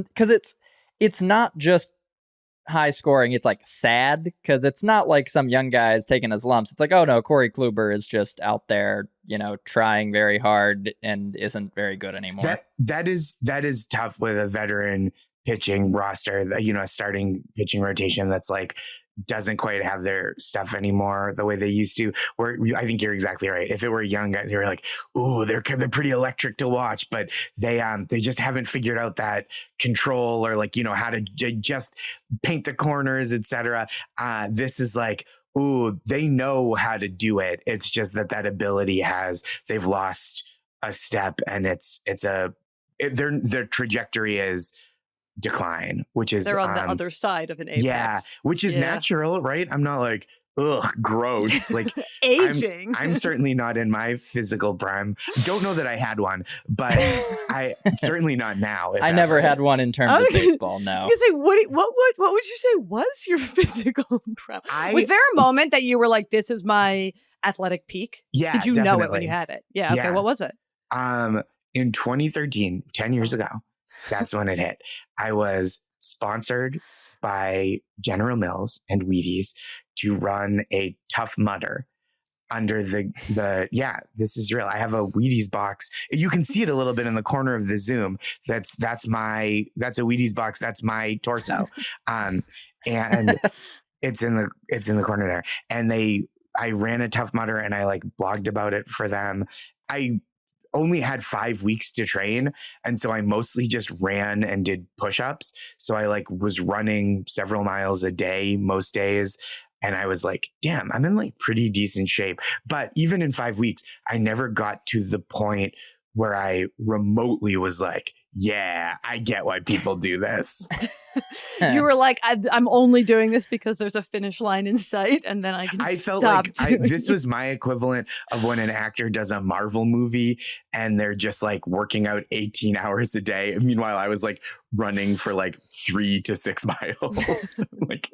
because it's not just high scoring. It's like sad because it's not like some young guy is taking his lumps. It's like, oh no, Corey Kluber is just out there, trying very hard and isn't very good anymore. That is tough with a veteran pitching roster, a starting pitching rotation that's like doesn't quite have their stuff anymore the way they used to. Where I think you're exactly right. If it were young guys, they were like, "Ooh, they're pretty electric to watch," but they just haven't figured out that control or like how to just paint the corners, etc. This is like, ooh, they know how to do it. It's just that ability they've lost a step, and their tragectory is decline, which is they're on the other side of an apex. Yeah, which is natural, right? I'm not like, ugh, gross. Like aging. I'm certainly not in my physical prime. Don't know that I had one, but I certainly not now. I never had one in terms of baseball. No. You say what would you say was your physical prime? Was there a moment that you were like, "This is my athletic peak"? Yeah, did you definitely know it when you had it? Yeah. Okay. Yeah. What was it? In 2013, 10 years ago, that's when it hit. I was sponsored by General Mills and Wheaties to run a Tough Mudder under this is real. I have a Wheaties box. You can see it a little bit in the corner of the Zoom. That's a Wheaties box. That's my torso. And it's in the corner there. And I ran a Tough Mudder and I like blogged about it for them. I only had 5 weeks to train. And so I mostly just ran and did push-ups. So I like was running several miles a day most days. And I was like, damn, I'm in like pretty decent shape. But even in 5 weeks, I never got to the point where I remotely was like, yeah, I get why people do this. You were like, I'm only doing this because there's a finish line in sight, and then I can I felt stop like this was my equivalent of when an actor does a Marvel movie and they're just like working out 18 hours a day. Meanwhile, I was like running for like 3 to 6 miles. Like,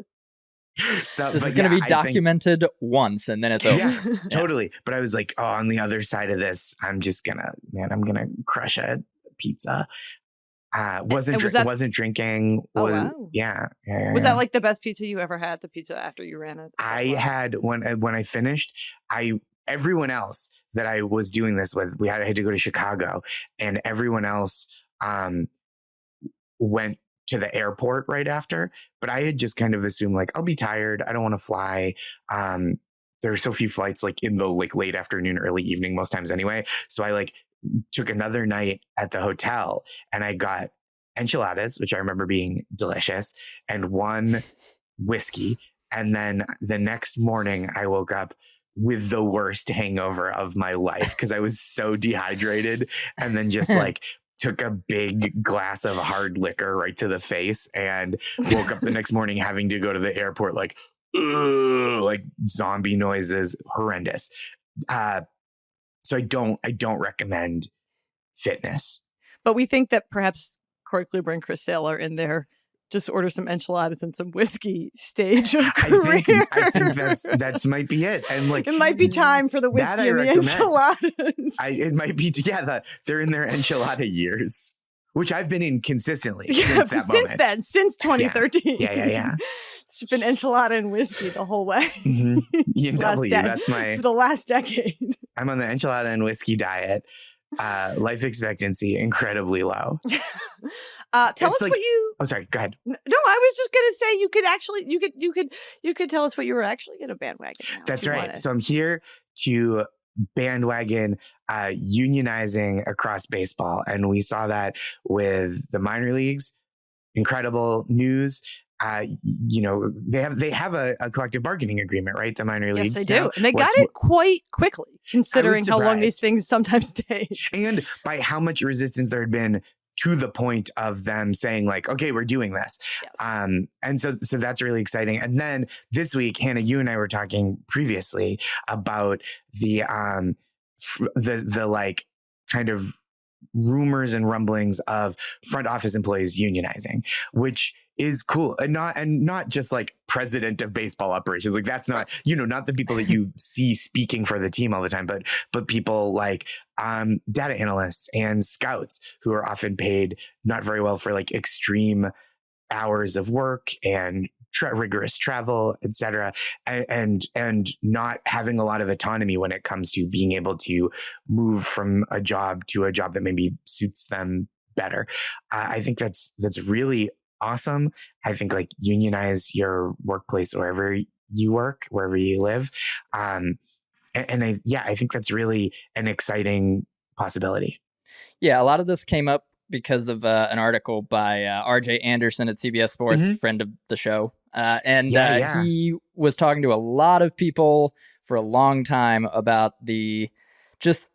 so this is going to be documented once and then it's over. Yeah, totally. But I was like, oh, on the other side of this, I'm going to crush a pizza. Wasn't drinking. Wow. Yeah. Was that like the best pizza you ever had? The pizza after you ran it? I had when I finished. Everyone else that I was doing this with, I had to go to Chicago, and everyone else went to the airport right after. But I had just kind of assumed like, I'll be tired. I don't want to fly. There are so few flights like in the like late afternoon, early evening most times anyway. So I like took another night at the hotel and I got enchiladas, which I remember being delicious, and one whiskey. And then the next morning I woke up with the worst hangover of my life because I was so dehydrated, and then just like took a big glass of hard liquor right to the face and woke up the next morning having to go to the airport like, ugh, like zombie noises, horrendous. So I don't recommend fitness. But we think that perhaps Corey Kluber and Chris Sale are in there. Just order some enchiladas and some whiskey stage of career. I think that might be it. And like it might be time for the whiskey and the enchiladas. It might be they're in their enchilada years, which I've been in consistently since that moment. Since 2013. Yeah. It's been enchilada and whiskey the whole way. Mm-hmm. EMW, that's for the last decade. I'm on the enchilada and whiskey diet. Life expectancy incredibly low. Tell us like, what you. Oh, sorry. Go ahead. No, I was just gonna say you could tell us what you were actually gonna bandwagon. That's right. So I'm here to bandwagon unionizing across baseball, and we saw that with the minor leagues. Incredible news. they have a collective bargaining agreement, right? The minor leagues. Yes, they now. do. And they got it quite quickly, considering how long these surprised. things sometimes take. And by how much resistance there had been to the point of them saying like, okay, we're doing this. Yes. And so that's really exciting. And then this week, Hannah, you and I were talking previously about the like kind of rumors and rumblings of front office employees unionizing, which is cool. And not just like president of baseball operations. Like that's not, not the people that you see speaking for the team all the time, but people like data analysts and scouts who are often paid not very well for like extreme hours of work and rigorous travel, etc., and not having a lot of autonomy when it comes to being able to move from a job to a job that maybe suits them better. I think that's really awesome. I think like unionize your workplace wherever you work, wherever you live. I think that's really an exciting possibility. Yeah, a lot of this came up because of an article by RJ Anderson at CBS Sports, friend of the show. He was talking to a lot of people for a long time about the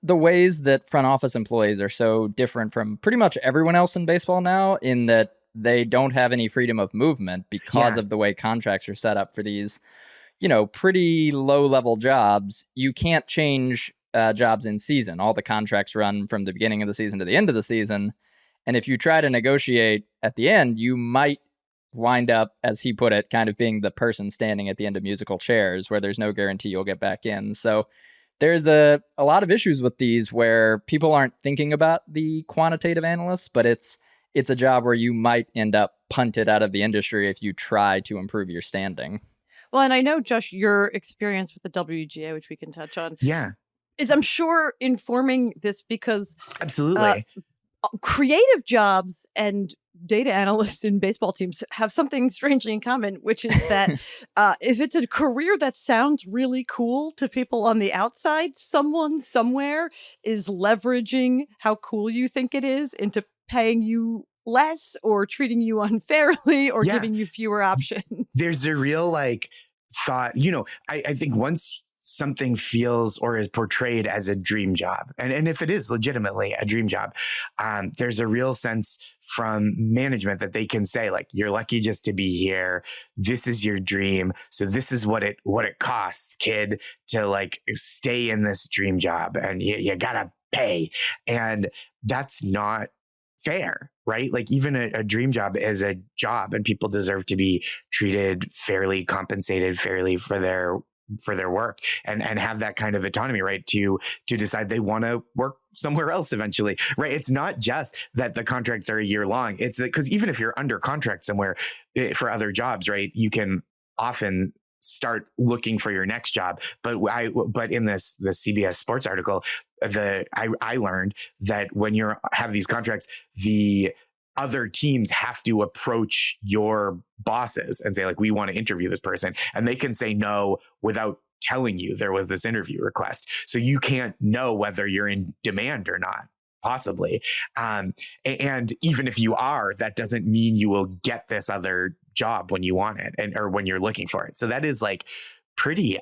ways that front office employees are so different from pretty much everyone else in baseball now, in that they don't have any freedom of movement because of the way contracts are set up for these, pretty low-level jobs. You can't change jobs in season. All the contracts run from the beginning of the season to the end of the season. And if you try to negotiate at the end, you might wind up, as he put it, kind of being the person standing at the end of musical chairs where there's no guarantee you'll get back in. So there's a lot of issues with these where people aren't thinking about the quantitative analysts, but it's a job where you might end up punted out of the industry if you try to improve your standing. Well, and I know, Josh, your experience with the WGA, which we can touch on, is, I'm sure, informing this because absolutely creative jobs and data analysts in baseball teams have something strangely in common, which is that if it's a career that sounds really cool to people on the outside, someone somewhere is leveraging how cool you think it is into paying you less or treating you unfairly or giving you fewer options. There's a real like thought, I think once something feels or is portrayed as a dream job, and if it is legitimately a dream job, there's a real sense from management that they can say like, you're lucky just to be here. This is your dream. So this is what it costs, kid, to like stay in this dream job, and you gotta pay. And that's not fair, right? Like even a dream job is a job, and people deserve to be treated fairly, compensated fairly for their work, and have that kind of autonomy, right? To decide they want to work somewhere else eventually, right? It's not just that the contracts are a year long. It's that because even if you're under contract somewhere for other jobs, right, you can often start looking for your next job. But in the CBS Sports article, I learned that when you have these contracts, the other teams have to approach your bosses and say like, we want to interview this person, and they can say no without telling you there was this interview request. So you can't know whether you're in demand or not, possibly. And even if you are, that doesn't mean you will get this other job when you want it or when you're looking for it. So that is like pretty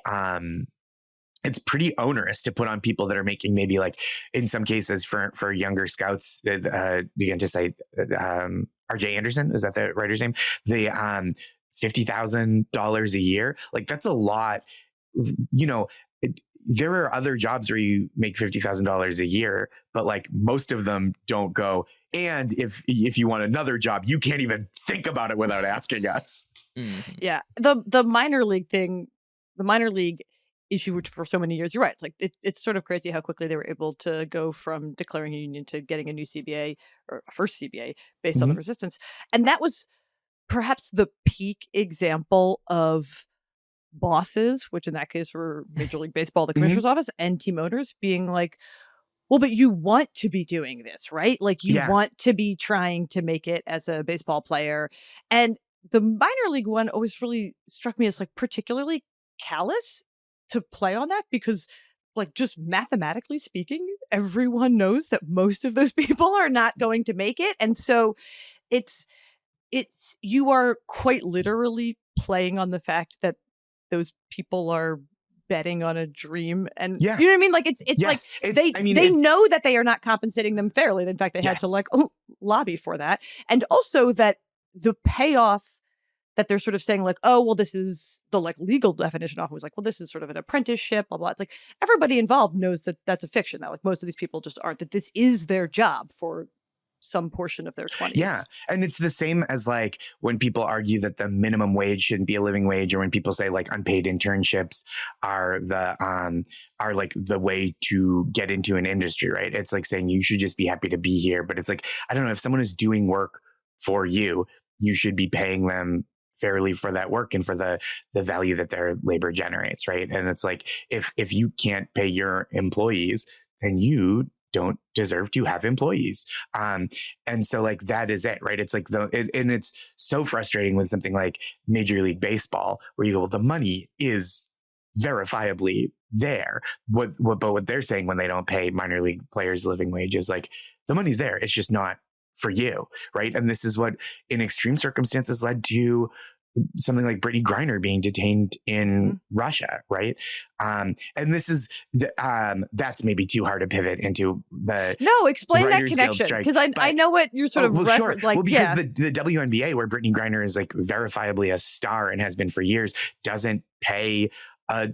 it's pretty onerous to put on people that are making maybe like in some cases for younger scouts, begin to say RJ Anderson, is that the writer's name? The $50,000 a year. Like that's a lot. There are other jobs where you make $50,000 a year, but like most of them don't go. And if you want another job, you can't even think about it without asking us. Mm-hmm. Yeah. The minor league thing, the minor league issue, which for so many years, you're right. Like it's sort of crazy how quickly they were able to go from declaring a union to getting a new CBA or a first CBA based on the resistance. And that was perhaps the peak example of bosses, which in that case were Major League Baseball, the commissioner's office, and team owners being like, well, but you want to be doing this, right? Like you want to be trying to make it as a baseball player. And the minor league one always really struck me as like particularly callous to play on that, because like just mathematically speaking, everyone knows that most of those people are not going to make it. And so it's you are quite literally playing on the fact that those people are betting on a dream, and Yeah. you know what I mean? Like it's Yes, like it's- I mean, they it's- know that they are not compensating them fairly. In fact, they had Yes. to like lobby for that, and also that the payoff that they're sort of saying like, oh, well, this is the like legal definition of it was like, well, this is sort of an apprenticeship, blah, blah. It's like everybody involved knows that that's a fiction. That like most of these people just aren't, that this is their job for some portion of their 20s. Yeah. And it's the same as like when people argue that the minimum wage shouldn't be a living wage, or when people say like unpaid internships are like the way to get into an industry, right? It's like saying you should just be happy to be here. But it's like, I don't know, if someone is doing work for you, you should be paying them fairly for that work and for the value that their labor generates, right? And it's like, if you can't pay your employees, then you don't deserve to have employees. And so like, that is it, right? It's like and it's so frustrating with something like Major League Baseball, where you go, well, the money is verifiably there. But what they're saying when they don't pay minor league players living wage is like, the money's there. It's just not for you, right? And this is what in extreme circumstances led to something like Brittany Griner being detained in Russia, right? And this is that's maybe too hard to pivot into the explain that Writers Guild connection, strike. because I know what you're sort of sure. like. Well, because the WNBA, where Brittany Griner is like verifiably a star and has been for years, doesn't pay a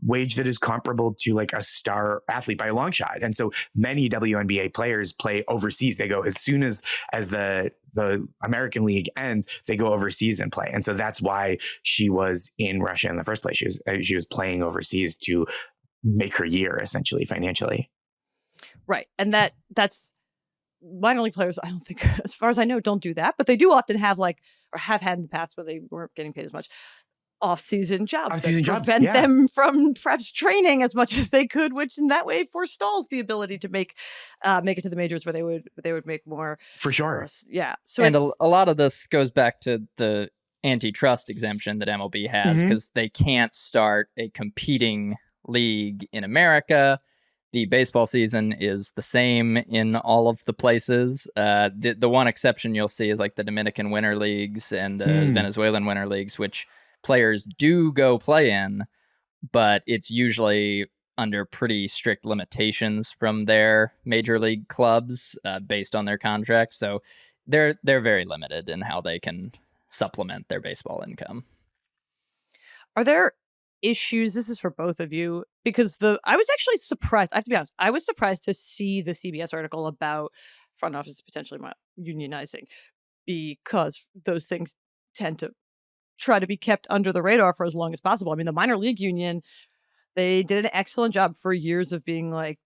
wage that is comparable to like a star athlete by a long shot. And so many WNBA players play overseas. They go as soon as the American League ends, they go overseas and play. And so that's why she was in Russia in the first place. She was playing overseas to make her year, essentially, financially. Right. And that's minor league players, I don't think, as far as I know, don't do that. But they do often have like, or have had in the past where they weren't getting paid as much, off-season jobs that prevent them from perhaps training as much as they could, which in that way forestalls the ability to make it to the majors, where they would make more. For sure. Yeah. So and a lot of this goes back to the antitrust exemption that MLB has, because they can't start a competing league in America. The baseball season is the same in all of the places. The one exception you'll see is like the Dominican winter leagues and the Venezuelan winter leagues, which players do go play in, but it's usually under pretty strict limitations from their major league clubs based on their contracts. So they're very limited in how they can supplement their baseball income. Are there issues? This is for both of you, because I was actually surprised. I have to be honest. I was surprised to see the CBS article about front office potentially unionizing, because those things tend to try to be kept under the radar for as long as possible. I mean, the minor league union, they did an excellent job for years of being like,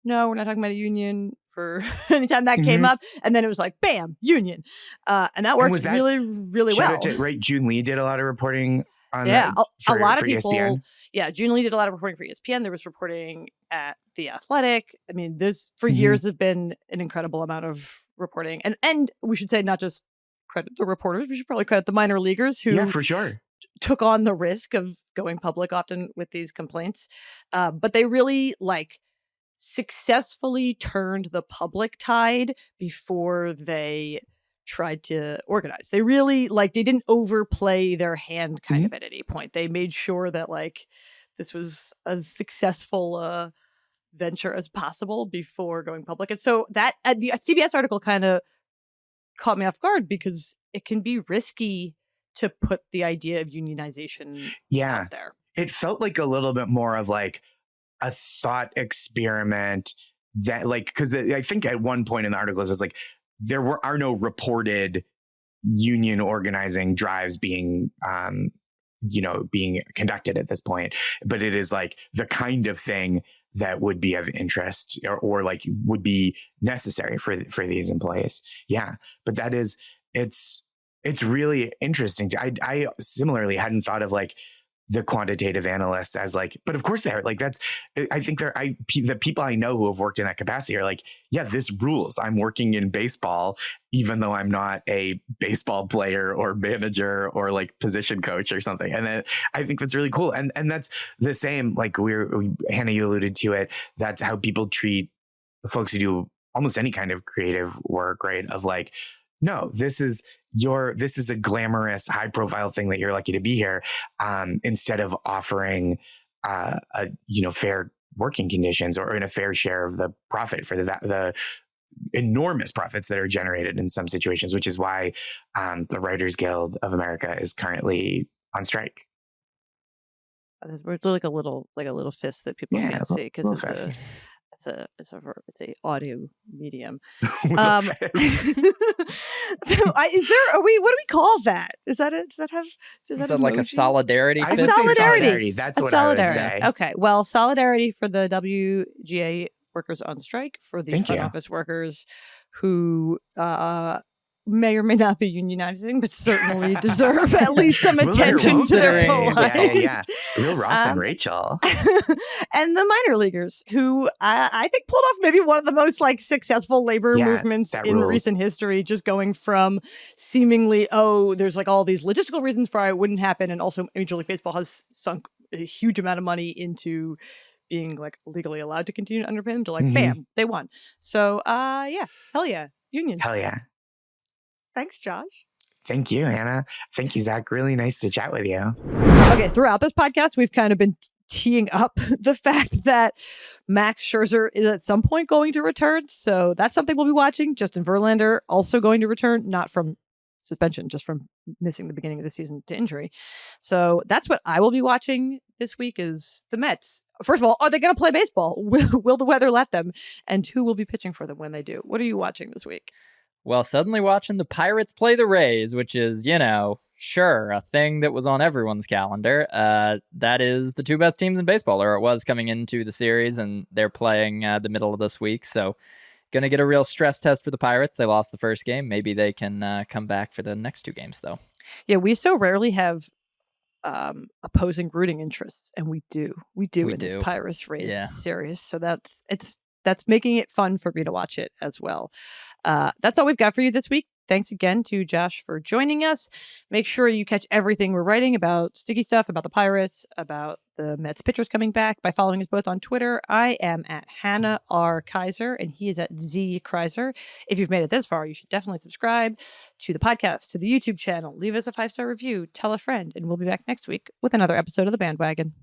no, we're not talking about a union for anytime that came up. And then it was like, bam, union. And that worked really, really well. Right. June Lee did a lot of reporting on a lot of people. ESPN. Yeah, June Lee did a lot of reporting for ESPN. There was reporting at The Athletic. I mean, this for years have been an incredible amount of reporting. And we should say not just credit the reporters, we should probably credit the minor leaguers who for sure took on the risk of going public often with these complaints. But they really successfully turned the public tide before they tried to organize. They really they didn't overplay their hand kind of at any point. They made sure that this was a successful venture as possible before going public. And so that the CBS article kind of caught me off guard, because it can be risky to put the idea of unionization out there. It felt like a little bit more of like a thought experiment that because I think at one point in the article it's like there are no reported union organizing drives being being conducted at this point, but it is like the kind of thing that would be of interest or would be necessary for these employees. Yeah. But that is, it's really interesting. I similarly hadn't thought of the quantitative analysts as but of course they are I think the people I know who have worked in that capacity are yeah, this rules. I'm working in baseball, even though I'm not a baseball player or manager or position coach or something. And then I think that's really cool. And that's the same, Hannah, you alluded to it. That's how people treat folks who do almost any kind of creative work, right? Of No, this is a glamorous, high profile thing that you're lucky to be here. Instead of offering fair working conditions or in a fair share of the profit for the enormous profits that are generated in some situations, which is why the Writers Guild of America is currently on strike. We're like a little fist that people can't see because it's a audio medium. What do we call that? Is that it? Does that like a solidarity? I would say solidarity. That's what I would say. Okay. Well, solidarity for the WGA workers on strike, for the front office workers who may or may not be unionizing, but certainly deserve at least some attention to their plight. Yeah. Real Ross and Rachel. And the minor leaguers, who I think pulled off maybe one of the most successful labor movements in recent history, just going from seemingly, there's all these logistical reasons for why it wouldn't happen, and also Major League Baseball has sunk a huge amount of money into being legally allowed to continue to underpay them, to bam, they won. So hell yeah, unions. Hell yeah. Thanks, Josh. Thank you, Hannah. Thank you, Zach. Really nice to chat with you. Okay, throughout this podcast, we've kind of been teeing up the fact that Max Scherzer is at some point going to return. So that's something we'll be watching. Justin Verlander also going to return, not from suspension, just from missing the beginning of the season to injury. So that's what I will be watching this week, is the Mets. First of all, are they going to play baseball? Will the weather let them? And who will be pitching for them when they do? What are you watching this week? Well, suddenly watching the Pirates play the Rays, which is, sure, a thing that was on everyone's calendar. That is the two best teams in baseball, or it was coming into the series, and they're playing the middle of this week. So going to get a real stress test for the Pirates. They lost the first game. Maybe they can come back for the next two games, though. Yeah, we so rarely have opposing rooting interests, and we do in this Pirates Rays series. So that's making it fun for me to watch it as well. That's all we've got for you this week. Thanks again to Josh for joining us. Make sure you catch everything we're writing about Sticky Stuff, about the Pirates, about the Mets pitchers coming back by following us both on Twitter. I am at Hannah R. Kaiser, and he is at Z Kreiser. If you've made it this far, you should definitely subscribe to the podcast, to the YouTube channel. Leave us a 5-star review. Tell a friend, and we'll be back next week with another episode of The Bandwagon.